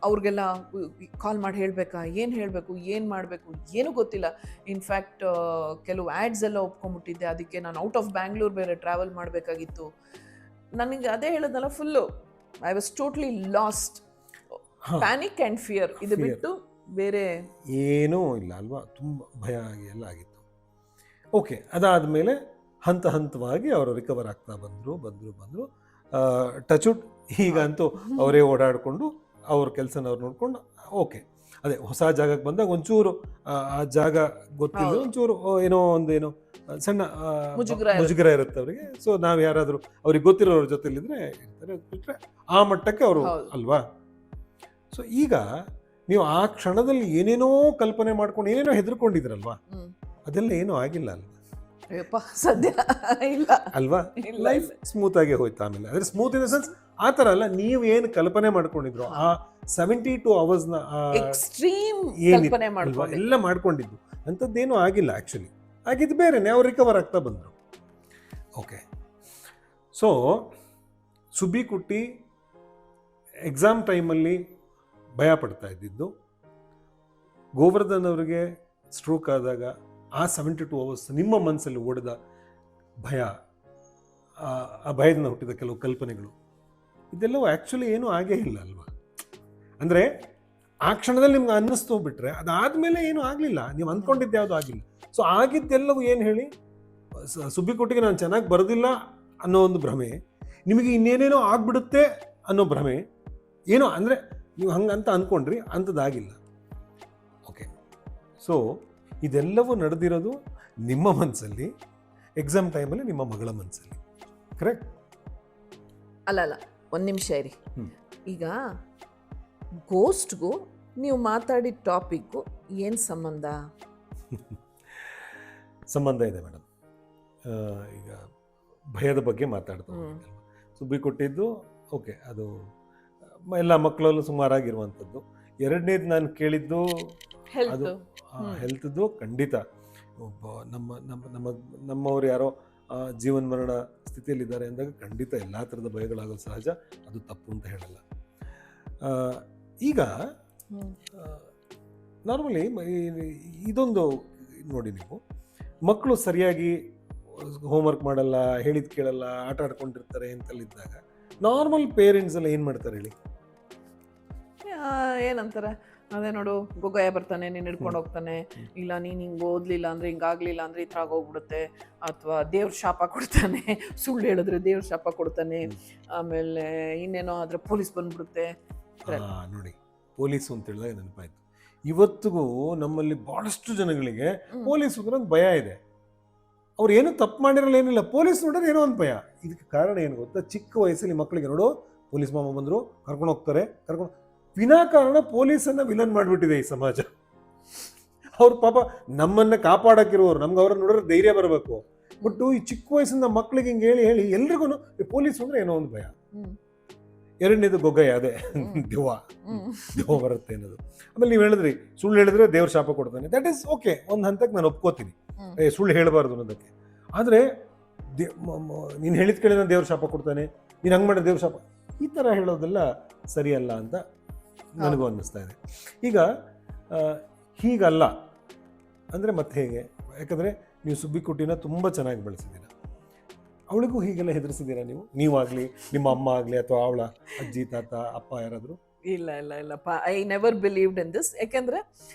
ಅವ್ರಿಗೆಲ್ಲ ಕಾಲ್ ಮಾಡಿ ಹೇಳಬೇಕಾ, ಏನು ಹೇಳಬೇಕು, ಏನು ಮಾಡಬೇಕು, ಏನೂ ಗೊತ್ತಿಲ್ಲ. ಇನ್ಫ್ಯಾಕ್ಟ್ ಕೆಲವು ಆ್ಯಡ್ಸ್ ಎಲ್ಲ ಒಪ್ಕೊಂಡ್ಬಿಟ್ಟಿದ್ದೆ. ಅದಕ್ಕೆ ನಾನು ಔಟ್ ಆಫ್ ಬ್ಯಾಂಗ್ಳೂರ್ ಬೇರೆ ಟ್ರಾವೆಲ್ ಮಾಡಬೇಕಾಗಿತ್ತು. ನನಗೆ ಅದೇ ಹೇಳೋದಲ್ಲ, full I was totally last. Panic and fear, ಇದು ಬಿಟ್ಟು ಬೇರೆ ಏನೂ ಇಲ್ಲ ಅಲ್ವಾ? ತುಂಬ ಭಯ ಎಲ್ಲ ಆಗಿತ್ತು. ಓಕೆ, ಅದಾದಮೇಲೆ ಹಂತ ಹಂತವಾಗಿ ಅವರು ರಿಕವರ್ ಆಗ್ತಾ ಬಂದರು. ಟಚ್ವುಡ್ ಈಗ ಅಂತೂ ಅವರೇ ಓಡಾಡಿಕೊಂಡು ಅವ್ರ ಕೆಲಸನ ಅವ್ರು ನೋಡ್ಕೊಂಡು, ಓಕೆ. ಅದೇ ಹೊಸ ಜಾಗಕ್ಕೆ ಬಂದಾಗ ಒಂಚೂರು ಆ ಜಾಗ ಗೊತ್ತಿಲ್ಲ, ಒಂಚೂರು ಏನೋ ಸಣ್ಣ ಮುಜುಗರ ಇರುತ್ತೆ ಅವರಿಗೆ. ಸೊ ನಾವು ಯಾರಾದರೂ ಅವ್ರಿಗೆ ಗೊತ್ತಿರೋರ ಜೊತೆಲಿದ್ರೆ ಇರ್ತಾರೆ, ಬಿಟ್ಟರೆ ಆ ಮಟ್ಟಕ್ಕೆ ಅವರು ಅಲ್ವಾ? ಸೊ ಈಗ ನೀವು ಆ ಕ್ಷಣದಲ್ಲಿ ಏನೇನೋ ಕಲ್ಪನೆ ಮಾಡ್ಕೊಂಡು ಏನೇನೋ ಹೆದರ್ಕೊಂಡಿದ್ರಲ್ವಾ, ಅದೆಲ್ಲ ಏನೂ ಆಗಿಲ್ಲ ಅಲ್ವಾ? ಸದ್ಯ ಇಲ್ಲ ಅಲ್ವಾ? ಲೈಫ್ ಸ್ಮೂತ್ ಆಗಿ ಹೋಯ್ತು ಆಮೇಲೆ. ಅಂದ್ರೆ ಸ್ಮೂತ್ ಇನ್ ದ ಸೆನ್ಸ್ ಆ ಥರ ಅಲ್ಲ, ನೀವು ಏನು ಕಲ್ಪನೆ ಮಾಡ್ಕೊಂಡಿದ್ರು ಆ 72 ಅವರ್ಸ್ನ ಎಕ್ಸ್ಟ್ರೀಮ್ ಕಲ್ಪನೆ ಎಲ್ಲ ಮಾಡ್ಕೊಂಡಿದ್ದು ಅಂಥದ್ದೇನೂ ಆಗಿಲ್ಲ. ಆ್ಯಕ್ಚುಲಿ ಆಗಿದ್ದು ಬೇರೆನೇ, ಅವ್ರು ರಿಕವರ್ ಆಗ್ತಾ ಬಂದರು. ಓಕೆ, ಸೊ ಸುಬ್ಬಿಕುಟ್ಟಿ ಎಕ್ಸಾಮ್ ಟೈಮಲ್ಲಿ ಭಯ ಪಡ್ತಾ ಇದ್ದಿದ್ದು, ಗೋವರ್ಧನ್ ಅವರಿಗೆ ಸ್ಟ್ರೋಕ್ ಆದಾಗ ಆ 72 ಅವರ್ಸ್ ನಿಮ್ಮ ಮನಸ್ಸಲ್ಲಿ ಓಡಿದ ಭಯ, ಆ ಭಯದಿಂದ ಹುಟ್ಟಿದ ಕೆಲವು ಕಲ್ಪನೆಗಳು, ಇದೆಲ್ಲವೂ ಆ್ಯಕ್ಚುಲಿ ಏನೂ ಆಗೇ ಇಲ್ಲ ಅಲ್ವಾ? ಅಂದರೆ ಆ ಕ್ಷಣದಲ್ಲಿ ನಿಮ್ಗೆ ಅನ್ನಿಸ್ತು ಬಿಟ್ರೆ ಅದಾದಮೇಲೆ ಏನೂ ಆಗಲಿಲ್ಲ, ನೀವು ಅಂದ್ಕೊಂಡಿದ್ದು ಯಾವುದೂ ಆಗಿಲ್ಲ. ಸೊ ಆಗಿದ್ದೆಲ್ಲವೂ ಏನು ಹೇಳಿ, ಸುಬ್ಬಿಕುಟ್ಟಿಗೆ ನಾನು ಚೆನ್ನಾಗಿ ಬರೋದಿಲ್ಲ ಅನ್ನೋ ಒಂದು ಭ್ರಮೆ, ನಿಮಗೆ ಇನ್ನೇನೇನೋ ಆಗ್ಬಿಡುತ್ತೆ ಅನ್ನೋ ಭ್ರಮೆ, ಏನೋ ಅಂದರೆ ನೀವು ಹಂಗಂತ ಅಂದ್ಕೊಂಡ್ರಿ, ಅಂಥದ್ದಾಗಿಲ್ಲ. ಓಕೆ, ಸೊ ಇದೆಲ್ಲವೂ ನಡೆದಿರೋದು ನಿಮ್ಮ ಮನಸ್ಸಲ್ಲಿ, ಎಕ್ಸಾಮ್ ಟೈಮಲ್ಲಿ ನಿಮ್ಮ ಮಗಳ ಮನಸ್ಸಲ್ಲಿ, ಕರೆಕ್ಟ್? ಅಲ್ಲ, ಒಂದು ನಿಮಿಷ ಇರಿ. ಈಗ ಗೋಸ್ಟ್ಗೂ ನೀವು ಮಾತಾಡಿದ ಟಾಪಿಕ್ಕು ಏನು ಸಂಬಂಧ? ಸಂಬಂಧ ಇದೆ ಮೇಡಮ್. ಈಗ ಭಯದ ಬಗ್ಗೆ ಮಾತಾಡ್ತಾ ಸುಬ್ಬಿಕುಟ್ಟಿದ್ದು, ಓಕೆ, ಅದು ಎಲ್ಲ ಮಕ್ಕಳಲ್ಲೂ ಸುಮಾರಾಗಿರುವಂಥದ್ದು. ಎರಡನೇದು ನಾನು ಕೇಳಿದ್ದು ಅದು ಹೆಲ್ತ್ದು. ಖಂಡಿತ ಒಬ್ಬ ನಮ್ಮವ್ರು ಯಾರೋ ಜೀವನ ಮರಣ ಸ್ಥಿತಿಯಲ್ಲಿದ್ದಾರೆ ಅಂದಾಗ ಖಂಡಿತ ಎಲ್ಲ ಥರದ ಭಯಗಳಾಗೋದು ಸಹಜ, ಅದು ತಪ್ಪು ಅಂತ ಹೇಳಲ್ಲ. ಈಗ ನಾರ್ಮಲಿ ಇದೊಂದು ನೋಡಿ, ನೀವು ಮಕ್ಕಳು ಸರಿಯಾಗಿ ಹೋಮ್ವರ್ಕ್ ಮಾಡಲ್ಲ, ಹೇಳಿದ್ ಕೇಳಲ್ಲ, ಆಟ ಆಡ್ಕೊಂಡಿರ್ತಾರೆ ಅಂತಲ್ಲಿದ್ದಾಗ ನಾರ್ಮಲ್ ಪೇರೆಂಟ್ಸ್ ಎಲ್ಲ ಏನು ಮಾಡ್ತಾರೆ ಹೇಳಿ? ಏನಂತಾರೆ, ಅದೇ ನೋಡು ಗೊಗ್ಗಯ್ಯ ಬರ್ತಾನೆ, ನೀನು ಹಿಡ್ಕೊಂಡು ಹೋಗ್ತಾನೆ, ಇಲ್ಲ ನೀನು ಹಿಂಗೆ ಓದಲಿಲ್ಲ ಅಂದರೆ ಹಿಂಗಾಗಲಿಲ್ಲ ಅಂದರೆ ಈ ಥರ ಆಗೋಗ್ಬಿಡುತ್ತೆ, ಅಥವಾ ದೇವ್ರ ಶಾಪ ಕೊಡ್ತಾನೆ, ಸುಳ್ಳು ಹೇಳಿದ್ರೆ ದೇವ್ರ ಶಾಪ ಕೊಡ್ತಾನೆ, ಆಮೇಲೆ ಇನ್ನೇನೋ ಆದರೆ ಪೊಲೀಸ್ ಬಂದ್ಬಿಡುತ್ತೆ. ನೋಡಿ, ಪೊಲೀಸು ಅಂತ ಹೇಳಿದಾಗ ನೆನಪಾಯ್ತು. ಇವತ್ತಿಗೂ ನಮ್ಮಲ್ಲಿ ಬಹಳಷ್ಟು ಜನಗಳಿಗೆ ಪೊಲೀಸ್ ಅಂದ್ರೆ ಒಂದು ಭಯ ಇದೆ. ಅವ್ರು ಏನು ತಪ್ಪು ಮಾಡಿರಲ್ಲ, ಏನಿಲ್ಲ, ಪೊಲೀಸ್ ನೋಡಿದ್ರೆ ಏನೋ ಒಂದು ಭಯ. ಇದಕ್ಕೆ ಕಾರಣ ಏನು ಗೊತ್ತಾ? ಚಿಕ್ಕ ವಯಸ್ಸಲ್ಲಿ ಮಕ್ಕಳಿಗೆ ನೋಡು ಪೊಲೀಸ್ ಮಾಮ ಬಂದರು ಕರ್ಕೊಂಡು ಹೋಗ್ತಾರೆ, ವಿನಾಕಾರಣ ಪೊಲೀಸನ್ನ ವಿಲನ್ ಮಾಡಿಬಿಟ್ಟಿದೆ ಈ ಸಮಾಜ. ಅವ್ರ ಪಾಪ ನಮ್ಮನ್ನ ಕಾಪಾಡಕ್ಕಿರೋರು, ನಮ್ಗೆ ಅವ್ರನ್ನ ನೋಡಿದ್ರೆ ಧೈರ್ಯ ಬರಬೇಕು. ಬಟ್ ಈ ಚಿಕ್ಕ ವಯಸ್ಸಿಂದ ಮಕ್ಕಳಿಗೆ ಹಿಂಗೆ ಹೇಳಿ ಹೇಳಿ ಎಲ್ರಿಗೂ ಪೊಲೀಸ್ ಅಂದ್ರೆ ಏನೋ ಒಂದು ಭಯ. ಎರಡನೇದು ಗೊಗ್ಗಯ್ಯ, ಅದೇ ದೆವ್ವ ಬರುತ್ತೆ ಅನ್ನೋದು. ಆಮೇಲೆ ನೀವು ಹೇಳಿದ್ರಿ ಸುಳ್ಳು ಹೇಳಿದ್ರೆ ದೇವ್ರ ಶಾಪ ಕೊಡ್ತಾನೆ. ದಟ್ ಈಸ್ ಓಕೆ, ಒಂದು ಹಂತಕ್ಕೆ ನಾನು ಒಪ್ಕೋತೀನಿ, ಸುಳ್ಳು ಹೇಳಬಾರ್ದು ಅನ್ನೋದಕ್ಕೆ. ಆದರೆ ನೀನು ಹೇಳಿದ ಕೇಳಿದ ದೇವ್ರ ಶಾಪ ಕೊಡ್ತಾನೆ, ನೀನು ಹಂಗೆ ಮಾಡಿದ್ರೆ ದೇವ್ರ ಶಾಪ, ಈ ಥರ ಹೇಳೋದೆಲ್ಲ ಸರಿಯಲ್ಲ ಅಂತ ನನಗೂ ಅನ್ನಿಸ್ತಾ ಇದೆ. ಈಗ ಹೀಗಲ್ಲ ಅಂದರೆ ಮತ್ತೆ ಹೇಗೆ? ಯಾಕಂದರೆ ನೀವು ಸುಬ್ಬಿಕುಟ್ಟಿನ ತುಂಬ ಚೆನ್ನಾಗಿ ಬೆಳೆಸಿದ್ದೀರ, ಅವಳಿಗೂ ಹೀಗೆಲ್ಲ ಹೆದರಿಸಿದ್ದೀರಾ ನೀವಾಗಲಿ, ನಿಮ್ಮ ಅಮ್ಮ ಆಗಲಿ, ಅಥವಾ ಅವಳ ಅಜ್ಜಿ ತಾತ ಅಪ್ಪ ಯಾರಾದರೂ? ಇಲ್ಲಪ್ಪ, I never believed in this. ಯಾಕೆಂದರೆ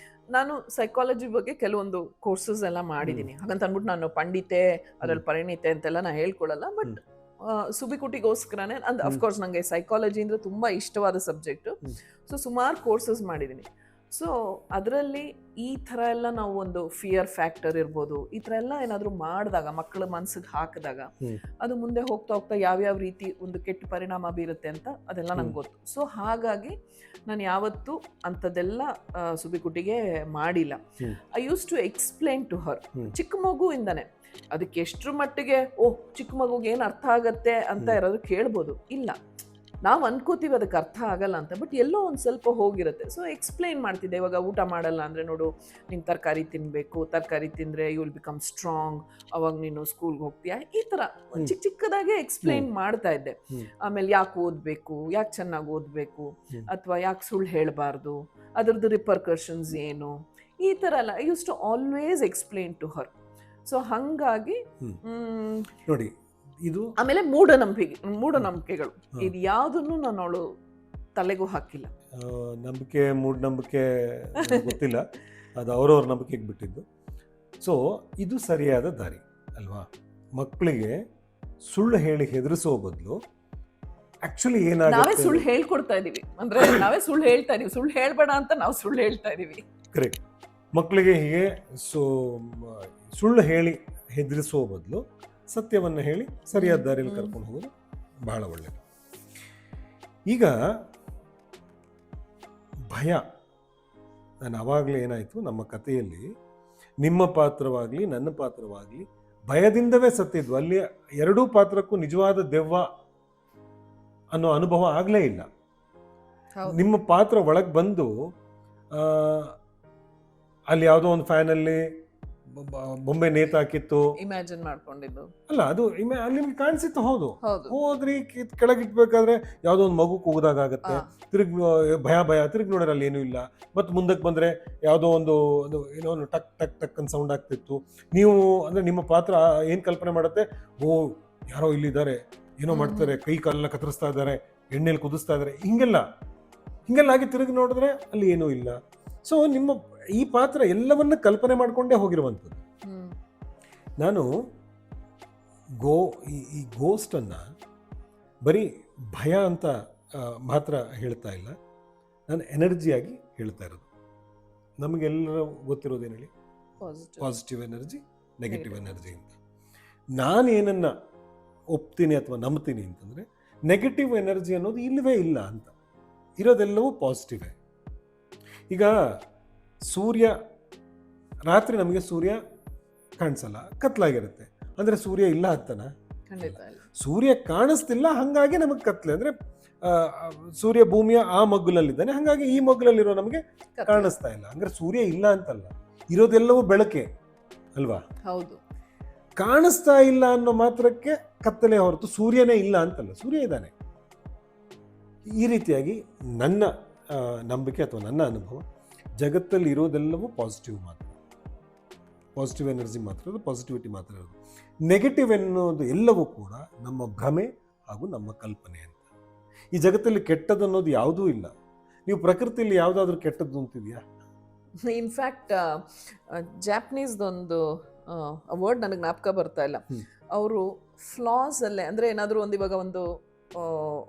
ನಾನು ಸೈಕಾಲಜಿ ಬಗ್ಗೆ ಕೆಲವೊಂದು ಕೋರ್ಸಸ್ ಎಲ್ಲ ಮಾಡಿದ್ದೀನಿ. ಹಾಗಂತ ಅಂದ್ಬಿಟ್ಟು ನಾನು ಪಂಡಿತೆ, ಅದರಲ್ಲಿ ಪರಿಣಿತೆ ಅಂತೆಲ್ಲ ನಾನು ಹೇಳ್ಕೊಳ್ಳಲ್ಲ. ಬಟ್ ಸುಬ್ಬಿಕುಟ್ಟಿಗೋಸ್ಕರನೇ, ಅಂದ್ ಅಫ್ಕೋರ್ಸ್ ನನಗೆ ಸೈಕಾಲಜಿ ಅಂದರೆ ತುಂಬ ಇಷ್ಟವಾದ ಸಬ್ಜೆಕ್ಟು. ಸೊ ಸುಮಾರು ಕೋರ್ಸಸ್ ಮಾಡಿದ್ದೀನಿ. ಸೊ ಅದರಲ್ಲಿ ಈ ಥರ ಎಲ್ಲ ನಾವು ಒಂದು ಫಿಯರ್ ಫ್ಯಾಕ್ಟರ್ ಇರ್ಬೋದು, ಈ ಥರ ಎಲ್ಲ ಏನಾದರೂ ಮಾಡಿದಾಗ, ಮಕ್ಕಳ ಮನ್ಸಿಗೆ ಹಾಕಿದಾಗ, ಅದು ಮುಂದೆ ಹೋಗ್ತಾ ಹೋಗ್ತಾ ಯಾವ್ಯಾವ ರೀತಿ ಒಂದು ಕೆಟ್ಟ ಪರಿಣಾಮ ಬೀರುತ್ತೆ ಅಂತ ಅದೆಲ್ಲ ನಂಗೆ ಗೊತ್ತು. ಸೊ ಹಾಗಾಗಿ ನಾನು ಯಾವತ್ತೂ ಅಂಥದ್ದೆಲ್ಲ ಸುಬ್ಬಿಕುಟ್ಟಿಗೆ ಮಾಡಿಲ್ಲ. I use to explain to her ಚಿಕ್ಕ ಮಗುವಿಂದನೇ. ಅದಕ್ಕೆ ಎಷ್ಟರ ಮಟ್ಟಿಗೆ ಚಿಕ್ಕ ಮಗುಗೆ ಏನು ಅರ್ಥ ಆಗತ್ತೆ ಅಂತ ಯಾರಾದರೂ ಕೇಳ್ಬೋದು. ಇಲ್ಲ, ನಾವು ಅನ್ಕೋತೀವಿ ಅದಕ್ಕೆ ಅರ್ಥ ಆಗಲ್ಲ ಅಂತ, ಬಟ್ ಎಲ್ಲೋ ಒಂದು ಸ್ವಲ್ಪ ಹೋಗಿರುತ್ತೆ. ಸೊ ಎಕ್ಸ್ಪ್ಲೈನ್ ಮಾಡ್ತಿದ್ದೆ. ಇವಾಗ ಊಟ ಮಾಡಲ್ಲ ಅಂದರೆ ನೋಡು, ನೀನು ತರಕಾರಿ ತಿನ್ನಬೇಕು, ತರಕಾರಿ ತಿಂದರೆ ಯು ವಿಲ್ ಬಿಕಮ್ ಸ್ಟ್ರಾಂಗ್, ಅವಾಗ ನೀನು ಸ್ಕೂಲ್ಗೆ ಹೋಗ್ತೀಯಾ, ಈ ಥರ ಚಿಕ್ಕದಾಗೆ ಎಕ್ಸ್ಪ್ಲೈನ್ ಮಾಡ್ತಾ ಇದ್ದೆ. ಆಮೇಲೆ ಯಾಕೆ ಓದಬೇಕು, ಯಾಕೆ ಚೆನ್ನಾಗಿ ಓದಬೇಕು, ಅಥವಾ ಯಾಕೆ ಸುಳ್ಳು ಹೇಳಬಾರ್ದು, ಅದರದ್ದು ರಿಪರ್ಕಷನ್ಸ್ ಏನು, ಈ ಥರ ಎಲ್ಲ I use to always explain to her. So ಹಾಗಾಗಿ ನೋಡಿ, ಇದು ಆಮೇಲೆ ಮೂಢನಂಬಿಕೆಗಳು ಇದು ಯಾವುದನ್ನು ನಾನು ಅವಳು ತಲೆಗೂ ಹಾಕಿಲ್ಲ. ನಂಬಿಕೆ ಮೂಢನಂಬಿಕೆ ಗೊತ್ತಿಲ್ಲ, ಅದು ಅವ್ರವ್ರ ನಂಬಿಕೆಗೆ ಬಿಟ್ಟಿದ್ದು. ಸೊ ಇದು ಸರಿಯಾದ ದಾರಿ ಅಲ್ವಾ? ಮಕ್ಕಳಿಗೆ ಸುಳ್ಳು ಹೇಳಿ ಹೆದರಿಸೋ ಬದಲು ಆಕ್ಚುಲಿ ಏನಾಗುತ್ತೆ, ನಾವೇ ಸುಳ್ಳು ಹೇಳ್ಕೊಡ್ತಾ ಇದೀವಿ. ಅಂದ್ರೆ ನಾವೇ ಸುಳ್ಳು ಹೇಳ್ತಾ ಇದೀವಿ, ಸುಳ್ಳು ಹೇಳ್ಬೇಡ ಅಂತ ನಾವು ಸುಳ್ಳು ಹೇಳ್ತಾ ಇದೀವಿ. ಕರೆಕ್ಟ್. ಮಕ್ಕಳಿಗೆ ಹೀಗೆ ಸುಳ್ಳು ಹೇಳಿ ಹೆದರಿಸೋ ಬದಲು ಸತ್ಯವನ್ನು ಹೇಳಿ ಸರಿಯಾದ ದಾರಿಯಲ್ಲಿ ಕರ್ಕೊಂಡು ಹೋಗೋದು ಬಹಳ ಒಳ್ಳೆಯದು. ಈಗ ಭಯ, ನಾನು ಆವಾಗಲೇ ಏನಾಯಿತು, ನಮ್ಮ ಕಥೆಯಲ್ಲಿ ನಿಮ್ಮ ಪಾತ್ರವಾಗಲಿ ನನ್ನ ಪಾತ್ರವಾಗಲಿ ಭಯದಿಂದವೇ ಸತ್ತಿದ್ವು. ಅಲ್ಲಿ ಎರಡೂ ಪಾತ್ರಕ್ಕೂ ನಿಜವಾದ ದೆವ್ವ ಅನ್ನೋ ಅನುಭವ ಆಗಲೇ ಇಲ್ಲ. ನಿಮ್ಮ ಪಾತ್ರ ಒಳಗೆ ಬಂದು ಅಲ್ಲಿ ಯಾವುದೋ ಒಂದು ಫ್ಯಾನಲ್ಲಿ ಬೊಂಬೆ ನೇತಾಕಿತ್ತು, ಇಮ್ಯಾಜಿನ್ ಮಾಡ್ಕೊಂಡಿದ್ದು ಅಲ್ಲ, ಅದು ಅಲ್ಲಿ ನಿಮ್ಗೆ ಕಾಣಿಸಿತ್ತು. ಹೌದು, ಹೋದ್ರಿ ಕೆಳಗಿಟ್ಬೇಕಾದ್ರೆ ಯಾವುದೋ ಒಂದು ಮಗು ಕೂಗದಾಗತ್ತೆ, ತಿರುಗಿ ಭಯ ತಿರುಗಿ ನೋಡ್ರೆ ಅಲ್ಲಿ ಏನೂ ಇಲ್ಲ. ಮತ್ತು ಮುಂದಕ್ಕೆ ಬಂದರೆ ಯಾವುದೋ ಒಂದು ಏನೋ ಒಂದು ಟಕ್ ಟಕ್ ಟಕ್ ಅಂತ ಸೌಂಡ್ ಆಗ್ತಿತ್ತು. ನೀವು ಅಂದರೆ ನಿಮ್ಮ ಪಾತ್ರ ಏನು ಕಲ್ಪನೆ ಮಾಡುತ್ತೆ, ಯಾರೋ ಇಲ್ಲಿದ್ದಾರೆ, ಏನೋ ಮಾಡ್ತಾರೆ, ಕೈ ಕಾಲೆಲ್ಲ ಕತ್ತರಿಸ್ತಾ ಇದ್ದಾರೆ, ಎಣ್ಣೆಲಿ ಕುದಿಸ್ತಾ ಇದ್ದಾರೆ, ಹಿಂಗೆಲ್ಲ ಆಗಿ ತಿರುಗಿ ನೋಡಿದ್ರೆ ಅಲ್ಲಿ ಏನೂ ಇಲ್ಲ. ಸೊ ನಿಮ್ಮ ಈ ಪಾತ್ರ ಎಲ್ಲವನ್ನ ಕಲ್ಪನೆ ಮಾಡಿಕೊಂಡೇ ಹೋಗಿರುವಂಥದ್ದು. ನಾನು ಈ ಗೋಸ್ಟನ್ನು ಬರೀ ಭಯ ಅಂತ ಮಾತ್ರ ಹೇಳ್ತಾ ಇಲ್ಲ, ನಾನು ಎನರ್ಜಿಯಾಗಿ ಹೇಳ್ತಾ ಇರೋದು. ನಮಗೆಲ್ಲರೂ ಗೊತ್ತಿರೋದೇನು ಹೇಳಿ, ಪಾಸಿಟಿವ್ ಎನರ್ಜಿ, ನೆಗೆಟಿವ್ ಎನರ್ಜಿ ಅಂತ. ನಾನೇನನ್ನು ಒಪ್ತೀನಿ ಅಥವಾ ನಂಬ್ತೀನಿ ಅಂತಂದರೆ, ನೆಗೆಟಿವ್ ಎನರ್ಜಿ ಅನ್ನೋದು ಇಲ್ಲವೇ ಇಲ್ಲ ಅಂತ, ಇರೋದೆಲ್ಲವೂ ಪಾಸಿಟಿವೇ. ಈಗ ಸೂರ್ಯ, ರಾತ್ರಿ ನಮಗೆ ಸೂರ್ಯ ಕಾಣಿಸಲ್ಲ, ಕತ್ಲಾಗಿರುತ್ತೆ, ಅಂದರೆ ಸೂರ್ಯ ಇಲ್ಲ ಅಂತನ? ಸೂರ್ಯ ಕಾಣಿಸ್ತಿಲ್ಲ, ಹಾಗಾಗಿ ನಮಗೆ ಕತ್ಲೆ. ಅಂದರೆ ಸೂರ್ಯ ಭೂಮಿಯ ಆ ಮಗ್ಗುಲಲ್ಲಿದ್ದಾನೆ, ಹಾಗಾಗಿ ಈ ಮಗ್ಗುಲಲ್ಲಿರೋ ನಮಗೆ ಕಾಣಿಸ್ತಾ ಇಲ್ಲ. ಅಂದರೆ ಸೂರ್ಯ ಇಲ್ಲ ಅಂತಲ್ಲ, ಇರೋದೆಲ್ಲವೂ ಬೆಳಕೆ ಅಲ್ವಾ? ಹೌದು. ಕಾಣಿಸ್ತಾ ಇಲ್ಲ ಅನ್ನೋ ಮಾತ್ರಕ್ಕೆ ಕತ್ತಲೆ ಹೊರತು ಸೂರ್ಯನೇ ಇಲ್ಲ ಅಂತಲ್ಲ, ಸೂರ್ಯ ಇದ್ದಾನೆ. ಈ ರೀತಿಯಾಗಿ ನನ್ನ ನಂಬಿಕೆ ಅಥವಾ ನನ್ನ ಅನುಭವ, ಜಗತ್ತಲ್ಲಿ ಇರೋದೆಲ್ಲವೂ ಪಾಸಿಟಿವ್ ಮಾತ್ರ. ಪಾಸಿಟಿವ್ ಎನರ್ಜಿ ಮಾತ್ರ ಇರೋದು, ಪಾಸಿಟಿವಿಟಿ ಮಾತ್ರ ಇರೋದು. ನೆಗೆಟಿವ್ ಎನ್ನುವುದು ಎಲ್ಲವೂ ಕೂಡ ನಮ್ಮ ಭ್ರಮೆ ಹಾಗೂ ನಮ್ಮ ಕಲ್ಪನೆ ಅಂತ. ಈ ಜಗತ್ತಲ್ಲಿ ಕೆಟ್ಟದ್ದು ಅನ್ನೋದು ಯಾವುದೂ ಇಲ್ಲ. ನೀವು ಪ್ರಕೃತಿಯಲ್ಲಿ ಯಾವುದಾದ್ರೂ ಕೆಟ್ಟದ್ದು ಅಂತಿದೆಯಾ? ಇನ್ಫ್ಯಾಕ್ಟ್ ಜಾಪನೀಸ್ದೊಂದು ವರ್ಡ್ ನನಗೆ ಜ್ಞಾಪಕ ಬರ್ತಾ ಇಲ್ಲ. ಅವರು ಫ್ಲಾಸ್ ಅಲ್ಲೇ ಅಂದರೆ ಏನಾದರೂ ಒಂದು ಇವಾಗ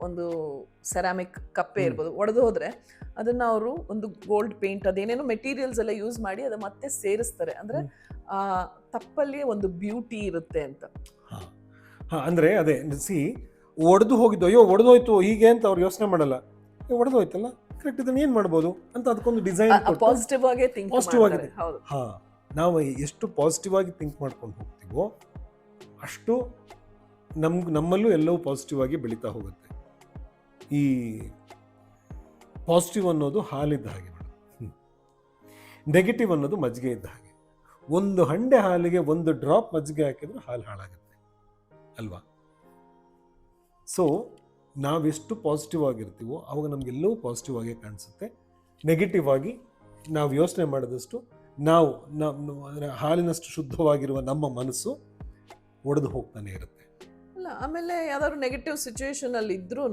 ಒಂದು ಸೆರಾಮಿಕ್ ಕಪ್ಪೆ ಇರ್ಬೋದು, ಒಡೆದು ಹೋದ್ರೆ ಅದನ್ನ ಅವರು ಒಂದು ಗೋಲ್ಡ್ ಪೇಂಟ್ ಅದೇನೇನೋ ಮೆಟೀರಿಯಲ್ಸ್ ಎಲ್ಲ ಯೂಸ್ ಮಾಡಿ ಅದು ಮತ್ತೆ ಸೇರಿಸ್ತಾರೆ. ಅಂದ್ರೆ ಆ ತಪ್ಪಲ್ಲಿ ಒಂದು ಬ್ಯೂಟಿ ಇರುತ್ತೆ ಅಂತ. ಅಂದ್ರೆ ಅದೇ ಸಿ, ಒಡೆದು ಹೋಗಿದ್ದು, ಅಯ್ಯೋ ಒಡೆದೋಯ್ತು ಹೀಗೆ ಅಂತ ಅವ್ರು ಯೋಚನೆ ಮಾಡಲ್ಲ. ಒಡೆದೋಯ್ತಲ್ಲ, ಕರೆಕ್ಟ್, ಇದನ್ನ ಏನ್ ಮಾಡ್ಬೋದು ಅಂತ ಅದಕ್ಕೊಂದು ಡಿಸೈನ್ ಪಾಸಿಟಿವ್ ಆಗಿ ಥಿಂಕ್ ಮಾಡ್ತಾರೆ. ಹೌದು, ನಾವು ಎಷ್ಟು ಪಾಸಿಟಿವ್ ಆಗಿ ಥಿಂಕ್ ಮಾಡ್ಕೊಂಡು ಹೋಗ್ತೀವೋ ಅಷ್ಟು ನಮ್ಮಲ್ಲೂ ಎಲ್ಲವೂ ಪಾಸಿಟಿವ್ ಆಗಿ ಬೆಳೀತಾ ಹೋಗುತ್ತೆ. ಈ ಪಾಸಿಟಿವ್ ಅನ್ನೋದು ಹಾಲಿದ್ದ ಹಾಗೆ ಮೇಡಮ್, ನೆಗೆಟಿವ್ ಅನ್ನೋದು ಮಜ್ಜಿಗೆ ಇದ್ದ ಹಾಗೆ. ಒಂದು ಹಂಡೆ ಹಾಲಿಗೆ ಒಂದು ಡ್ರಾಪ್ ಮಜ್ಜಿಗೆ ಹಾಕಿದ್ರೆ ಹಾಲು ಹಾಳಾಗುತ್ತೆ ಅಲ್ವಾ? ಸೊ ನಾವೆಷ್ಟು ಪಾಸಿಟಿವ್ ಆಗಿರ್ತೀವೋ ಅವಾಗ ನಮಗೆಲ್ಲವೂ ಪಾಸಿಟಿವ್ ಆಗಿ ಕಾಣಿಸುತ್ತೆ. ನೆಗೆಟಿವ್ ಆಗಿ ನಾವು ಯೋಚನೆ ಮಾಡಿದಷ್ಟು ನಾವು ಹಾಲಿನಷ್ಟು ಶುದ್ಧವಾಗಿರುವ ನಮ್ಮ ಮನಸ್ಸು ಒಡೆದು ಹೋಗ್ತಾನೆ ಇರುತ್ತೆ. ಅಲ್ಲ, ಆಮೇಲೆ ಯಾವ್ದಾದ್ರು ನೆಗೆಟಿವ್ ಸಿಚುವೇಶನ್ ಅಲ್ಲಿ ಇದ್ರೂ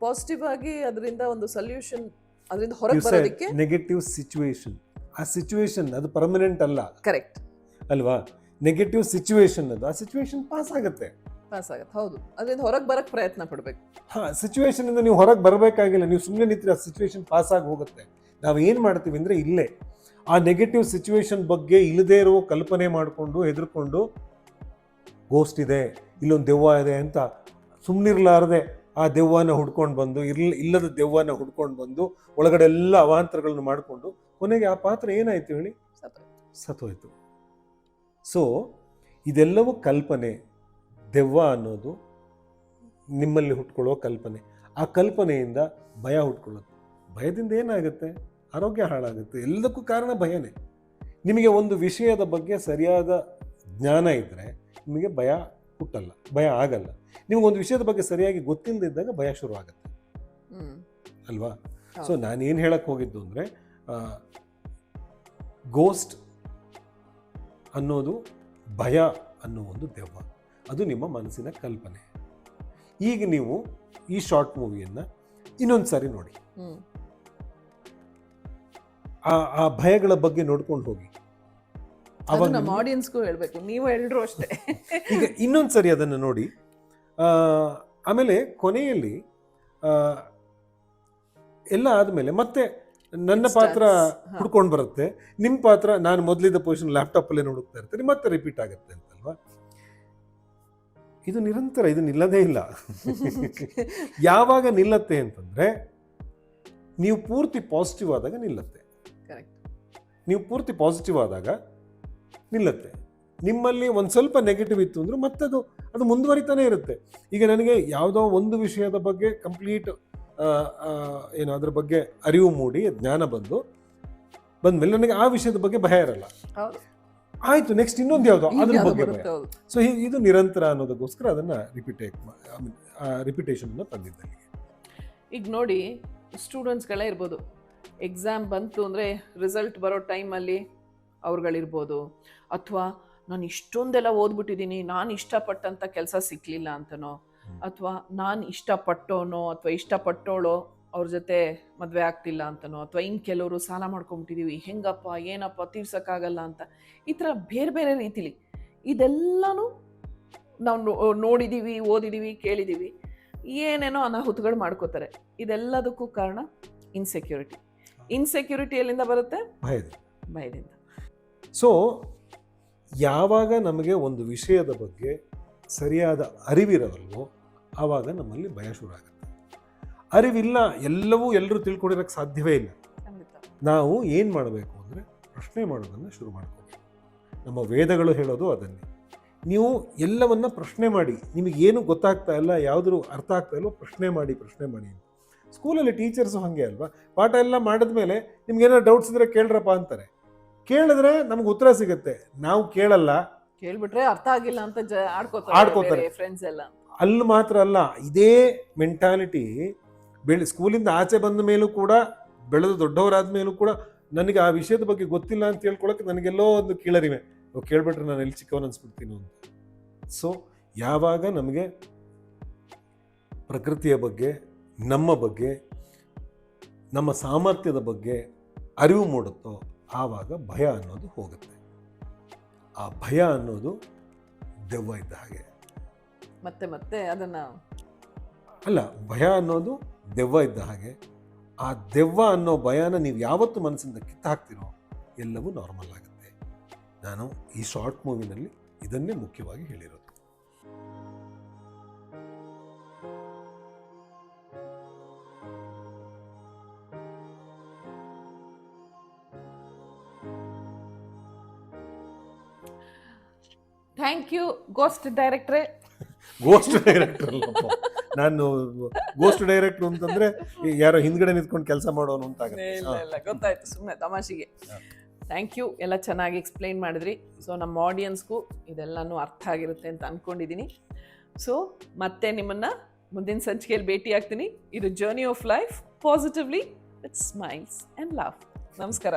ಪಾಸಿಟಿವ್ ಆಗಿ ಅದರಿಂದ ಒಂದು ಸೊಲ್ಯೂಷನ್, ಅದರಿಂದ ಹೊರಗೆ ಬರೋದಕ್ಕೆ. ನೆಗೆಟಿವ್ ಸಿಚುವೇಶನ್, ಆ ಸಿಚುವೇಶನ್ ಅದು ಪರ್ಮನೆಂಟ್ ಅಲ್ಲ. ಕರೆಕ್ಟ್ ಅಲ್ವಾ? ನೆಗೆಟಿವ್ ಸಿಚುವೇಶನ್ ಅದು, ಆ ಸಿಚುವೇಶನ್ ಪಾಸ್ ಆಗುತ್ತೆ. ಹೌದು, ಅದರಿಂದ ಹೊರಗೆ ಬರಕ್ಕೆ ಪ್ರಯತ್ನ ಪಡ್ಬೇಕು. ಸಿಚುವೇಶನ್ ಇಂದ ನೀವು ಹೊರಗೆ ಬರಬೇಕಾಗಿಲ್ಲ, ನೀವು ಸುಮ್ಮನೆ ನಿಂತ್ರೆ ಆ ಸಿಚುವೇಶನ್ ಪಾಸ್ ಆಗಿ ಹೋಗುತ್ತೆ. ನಾವು ಏನು ಮಾಡ್ತೀವಿ ಅಂದರೆ ಇಲ್ಲೇ ಆ ನೆಗೆಟಿವ್ ಸಿಚುವೇಶನ್ ಬಗ್ಗೆ ಇಲ್ಲದೇ ಇರೋ ಕಲ್ಪನೆ ಮಾಡಿಕೊಂಡು ಹೆದರ್ಕೊಂಡು ಗೋಸ್ಟ್ ಇದೆ, ಇಲ್ಲೊಂದು ದೆವ್ವ ಇದೆ ಅಂತ ಸುಮ್ಮನಿರ್ಲಾರದೆ ಆ ದೆವ್ವನ ಹುಡ್ಕೊಂಡು ಬಂದು ಇಲ್ಲದ ದೆವ್ವನ ಹುಡ್ಕೊಂಡು ಬಂದು ಒಳಗಡೆ ಎಲ್ಲ ಅವಾಂತರಗಳನ್ನು ಮಾಡಿಕೊಂಡು ಕೊನೆಗೆ ಆ ಪಾತ್ರ ಏನಾಯ್ತು ಹೇಳಿ? ಸತ್ತೋಯ್ತು. ಸೊ ಇದೆಲ್ಲವೂ ಕಲ್ಪನೆ. ದೆವ್ವ ಅನ್ನೋದು ನಿಮ್ಮಲ್ಲಿ ಹುಟ್ಕೊಳ್ಳೋ ಕಲ್ಪನೆ. ಆ ಕಲ್ಪನೆಯಿಂದ ಭಯ ಹುಟ್ಕೊಳ್ಳುತ್ತೆ. ಭಯದಿಂದ ಏನಾಗುತ್ತೆ? ಆರೋಗ್ಯ ಹಾಳಾಗುತ್ತೆ. ಎಲ್ಲದಕ್ಕೂ ಕಾರಣ ಭಯನೇ. ನಿಮಗೆ ಒಂದು ವಿಷಯದ ಬಗ್ಗೆ ಸರಿಯಾದ ಜ್ಞಾನ ಇದ್ದರೆ ನಿಮಗೆ ಭಯ ಹುಟ್ಟಲ್ಲ, ಭಯ ಆಗಲ್ಲ. ನಿಮಗೊಂದು ವಿಷಯದ ಬಗ್ಗೆ ಸರಿಯಾಗಿ ಗೊತ್ತಿಲ್ಲದಿದ್ದಾಗ ಭಯ ಶುರು ಆಗುತ್ತೆ ಅಲ್ವಾ? ಸೊ ನಾನೇನು ಹೇಳಕ್ಕೆ ಹೋಗಿದ್ದು ಅಂದರೆ, ಗೋಸ್ಟ್ ಅನ್ನೋದು ಭಯ ಅನ್ನೋ ಒಂದು ದೆವ್ವ, ಅದು ನಿಮ್ಮ ಮನಸ್ಸಿನ ಕಲ್ಪನೆ. ಈಗ ನೀವು ಈ ಶಾರ್ಟ್ ಮೂವಿಯನ್ನು ಇನ್ನೊಂದು ಸಾರಿ ನೋಡಿ, ಆ ಭಯಗಳ ಬಗ್ಗೆ ನೋಡ್ಕೊಂಡು ಹೋಗಿ. ಅವಾಗ ನಮ್ಮ ಆಡಿಯನ್ಸ್ಗೂ ಹೇಳ್ಬೇಕು, ನೀವು ಎಲ್ಲರೂ ಅಷ್ಟೇ. ಈಗ ಇನ್ನೊಂದು ಸರಿ ಅದನ್ನು ನೋಡಿ, ಆಮೇಲೆ ಕೊನೆಯಲ್ಲಿ ಎಲ್ಲ ಆದಮೇಲೆ ಮತ್ತೆ ನನ್ನ ಪಾತ್ರ ಹುಡ್ಕೊಂಡು ಬರುತ್ತೆ, ನಿಮ್ಮ ಪಾತ್ರ ನಾನು ಮೊದಲಿದ್ದ ಪೊಸಿಷನ್ ಲ್ಯಾಪ್ಟಾಪಲ್ಲೇ ನೋಡುತ್ತಾ ಇರ್ತೀನಿ, ಮತ್ತೆ ರಿಪೀಟ್ ಆಗುತ್ತೆ ಅಂತಲ್ವಾ? ಇದು ನಿರಂತರ, ಇದು ನಿಲ್ಲದೇ ಇಲ್ಲ. ಯಾವಾಗ ನಿಲ್ಲತ್ತೆ ಅಂತಂದ್ರೆ ನೀವು ಪೂರ್ತಿ ಪಾಸಿಟಿವ್ ಆದಾಗ ನಿಲ್ಲತ್ತೆ. ನೀವು ಪೂರ್ತಿ ಪಾಸಿಟಿವ್ ಆದಾಗ ನಿಲ್ಲತ್ತೆ. ನಿಮ್ಮಲ್ಲಿ ಒಂದು ಸ್ವಲ್ಪ ನೆಗೆಟಿವ್ ಇತ್ತು ಅಂದ್ರೆ ಮತ್ತೆ ಅದು ಮುಂದುವರಿತಾನೆ ಇರುತ್ತೆ. ಈಗ ನನಗೆ ಯಾವುದೋ ಒಂದು ವಿಷಯದ ಬಗ್ಗೆ ಕಂಪ್ಲೀಟ್ ಏನು ಅದ್ರ ಬಗ್ಗೆ ಅರಿವು ಮೂಡಿ ಜ್ಞಾನ ಬಂದ್ಮೇಲೆ ನನಗೆ ಆ ವಿಷಯದ ಬಗ್ಗೆ ಭಯ ಇರಲ್ಲ. ಆಯ್ತು, ನೆಕ್ಸ್ಟ್ ಇನ್ನೊಂದು ಯಾವುದೋ ಅದ್ರ ಬಗ್ಗೆ ಭಯ. ಸೊ ಇದು ನಿರಂತರ ಅನ್ನೋದಕ್ಕೋಸ್ಕರ ಅದನ್ನ ರಿಪಿಟೇಷನ್ ತಂದಿದ್ದೆ. ಈಗ ನೋಡಿ, ಸ್ಟೂಡೆಂಟ್ಸ್ಗಳೇ ಇರ್ಬೋದು, ಎಕ್ಸಾಮ್ ಬಂತು ಅಂದರೆ ರಿಸಲ್ಟ್ ಬರೋ ಟೈಮಲ್ಲಿ ಅವ್ರುಗಳಿರ್ಬೋದು, ಅಥವಾ ನಾನು ಇಷ್ಟೊಂದೆಲ್ಲ ಓದ್ಬಿಟ್ಟಿದ್ದೀನಿ, ನಾನು ಇಷ್ಟಪಟ್ಟಂಥ ಕೆಲಸ ಸಿಕ್ಕಲಿಲ್ಲ ಅಂತನೋ, ಅಥವಾ ನಾನು ಇಷ್ಟಪಟ್ಟೋನೋ ಅಥವಾ ಇಷ್ಟಪಟ್ಟೋಳೋ ಅವ್ರ ಜೊತೆ ಮದುವೆ ಆಗ್ತಿಲ್ಲ ಅಂತನೋ, ಅಥವಾ ಇನ್ನು ಕೆಲವರು ಸಾಲ ಮಾಡ್ಕೊಂಬಿಟ್ಟಿದ್ದೀವಿ, ಹೆಂಗಪ್ಪ ಏನಪ್ಪ ತೀರ್ಸೋಕ್ಕಾಗಲ್ಲ ಅಂತ, ಈ ಥರ ಬೇರೆ ಬೇರೆ ರೀತಿಲಿ ಇದೆಲ್ಲನೂ ನಾವು ನೋಡಿದ್ದೀವಿ, ಓದಿದ್ದೀವಿ, ಕೇಳಿದ್ದೀವಿ. ಏನೇನೋ ಅನಾಹುತಗಳು ಮಾಡ್ಕೋತಾರೆ. ಇದೆಲ್ಲದಕ್ಕೂ ಕಾರಣ ಇನ್ಸೆಕ್ಯೂರಿಟಿ ಎಲ್ಲಿಂದ ಬರುತ್ತೆ? ಭಯದಿಂದ. ಸೊ ಯಾವಾಗ ನಮಗೆ ಒಂದು ವಿಷಯದ ಬಗ್ಗೆ ಸರಿಯಾದ ಅರಿವಿರಲ್ವೋ ಆವಾಗ ನಮ್ಮಲ್ಲಿ ಭಯ ಶುರು ಆಗುತ್ತೆ. ಅರಿವಿಲ್ಲ, ಎಲ್ಲರೂ ತಿಳ್ಕೊಂಡಿರೋಕ್ಕೆ ಸಾಧ್ಯವೇ ಇಲ್ಲ. ನಾವು ಏನು ಮಾಡಬೇಕು ಅಂದರೆ ಪ್ರಶ್ನೆ ಮಾಡೋದನ್ನು ಶುರು ಮಾಡ್ಕೋಬೇಕು. ನಮ್ಮ ವೇದಗಳು ಹೇಳೋದು ಅದನ್ನೇ. ನೀವು ಎಲ್ಲವನ್ನ ಪ್ರಶ್ನೆ ಮಾಡಿ, ನಿಮಗೇನು ಗೊತ್ತಾಗ್ತಾ ಇಲ್ಲ, ಯಾವುದ್ರು ಅರ್ಥ ಆಗ್ತಾ ಇಲ್ಲೋ ಪ್ರಶ್ನೆ ಮಾಡಿ ಅಂತ. ಸ್ಕೂಲಲ್ಲಿ ಟೀಚರ್ಸು ಹಾಗೆ ಅಲ್ವಾ? ಪಾಠ ಎಲ್ಲ ಮಾಡಿದ್ಮೇಲೆ ನಿಮ್ಗೇನಾದ್ರು ಡೌಟ್ಸ್ ಇದ್ರೆ ಕೇಳ್ರಪ್ಪ ಅಂತಾರೆ. ಕೇಳಿದ್ರೆ ನಮ್ಗೆ ಉತ್ತರ ಸಿಗುತ್ತೆ. ನಾವು ಕೇಳಲ್ಲ, ಕೇಳ್ಬಿಟ್ರೆ ಅರ್ಥ ಆಗಿಲ್ಲ ಅಂತ ಆಡ್ಕೋತಾರೆ ಫ್ರೆಂಡ್ಸ್ ಎಲ್ಲ. ಅಲ್ಲಿ ಮಾತ್ರ ಅಲ್ಲ, ಇದೇ ಮೆಂಟಾಲಿಟಿ ಸ್ಕೂಲಿಂದ ಆಚೆ ಬಂದ ಮೇಲೂ ಕೂಡ, ಬೆಳೆದು ದೊಡ್ಡವರಾದ ಮೇಲೂ ಕೂಡ ನನಗೆ ಆ ವಿಷಯದ ಬಗ್ಗೆ ಗೊತ್ತಿಲ್ಲ ಅಂತ ಹೇಳ್ಕೊಳಕ್ಕೆ ನನಗೆಲ್ಲೋ ಒಂದು ಕೀಳರಿವೆ. ಕೇಳ್ಬಿಟ್ರೆ ನಾನು ಎಲ್ಲಿ ಚಿಕ್ಕವನು ಅನ್ಸ್ಬಿಡ್ತೀನೋ ಅಂತ. ಸೊ ಯಾವಾಗ ನಮಗೆ ಪ್ರಕೃತಿಯ ಬಗ್ಗೆ, ನಮ್ಮ ಬಗ್ಗೆ, ನಮ್ಮ ಸಾಮರ್ಥ್ಯದ ಬಗ್ಗೆ ಅರಿವು ಮೂಡುತ್ತೋ ಆವಾಗ ಭಯ ಅನ್ನೋದು ಹೋಗುತ್ತೆ. ಆ ಭಯ ಅನ್ನೋದು ದೆವ್ವ ಇದ್ದ ಹಾಗೆ. ಮತ್ತೆ ಅದನ್ನು ಅಲ್ಲ, ಭಯ ಅನ್ನೋದು ದೆವ್ವ ಇದ್ದ ಹಾಗೆ. ಆ ದೆವ್ವ ಅನ್ನೋ ಭಯನ ನೀವು ಯಾವತ್ತು ಮನಸ್ಸಿಂದ ಕಿತ್ತು ಹಾಕ್ತಿರೋ ಎಲ್ಲವೂ ನಾರ್ಮಲ್ ಆಗುತ್ತೆ. ನಾನು ಈ ಶಾರ್ಟ್ ಮೂವಿನಲ್ಲಿ ಇದನ್ನೇ ಮುಖ್ಯವಾಗಿ ಹೇಳಿರೋದು. ಥ್ಯಾಂಕ್ ಯು ಗೋಸ್ಟ್ ಡೈರೆಕ್ಟ್ರೇ. ಗೋಸ್ಟ್ ಡೈರೆಕ್ಟರ್ ಅಲ್ಲಪ್ಪ, ನಾನು ಗೋಸ್ಟ್ ಡೈರೆಕ್ಟರ್ ಅಂತಂದ್ರೆ ಯಾರೋ ಹಿಂದ್ಗಡೆ ನಿಂತ್ಕೊಂಡು ಕೆಲಸ ಮಾಡೋನು ಅಂತ ಆಗುತ್ತೆ. ಇಲ್ಲ ಗೊತ್ತಾಯ್ತು, ಸುಮ್ಮನೆ ತಮಾಷೆಗೆ. ಥ್ಯಾಂಕ್ ಯು, ಎಲ್ಲ ಚೆನ್ನಾಗಿ ಎಕ್ಸ್ಪ್ಲೈನ್ ಮಾಡಿದ್ರಿ. ಸೊ ನಮ್ಮ ಆಡಿಯನ್ಸ್ಗೂ ಇದೆಲ್ಲನೂ ಅರ್ಥ ಆಗಿರುತ್ತೆ ಅಂತ ಅಂದ್ಕೊಂಡಿದ್ದೀನಿ. ಸೊ ಮತ್ತೆ ನಿಮ್ಮನ್ನು ಮುಂದಿನ ಸಂಚಿಕೆಯಲ್ಲಿ ಭೇಟಿ ಆಗ್ತೀನಿ. ಇದು journey of life positively with smiles and laugh. ನಮಸ್ಕಾರ.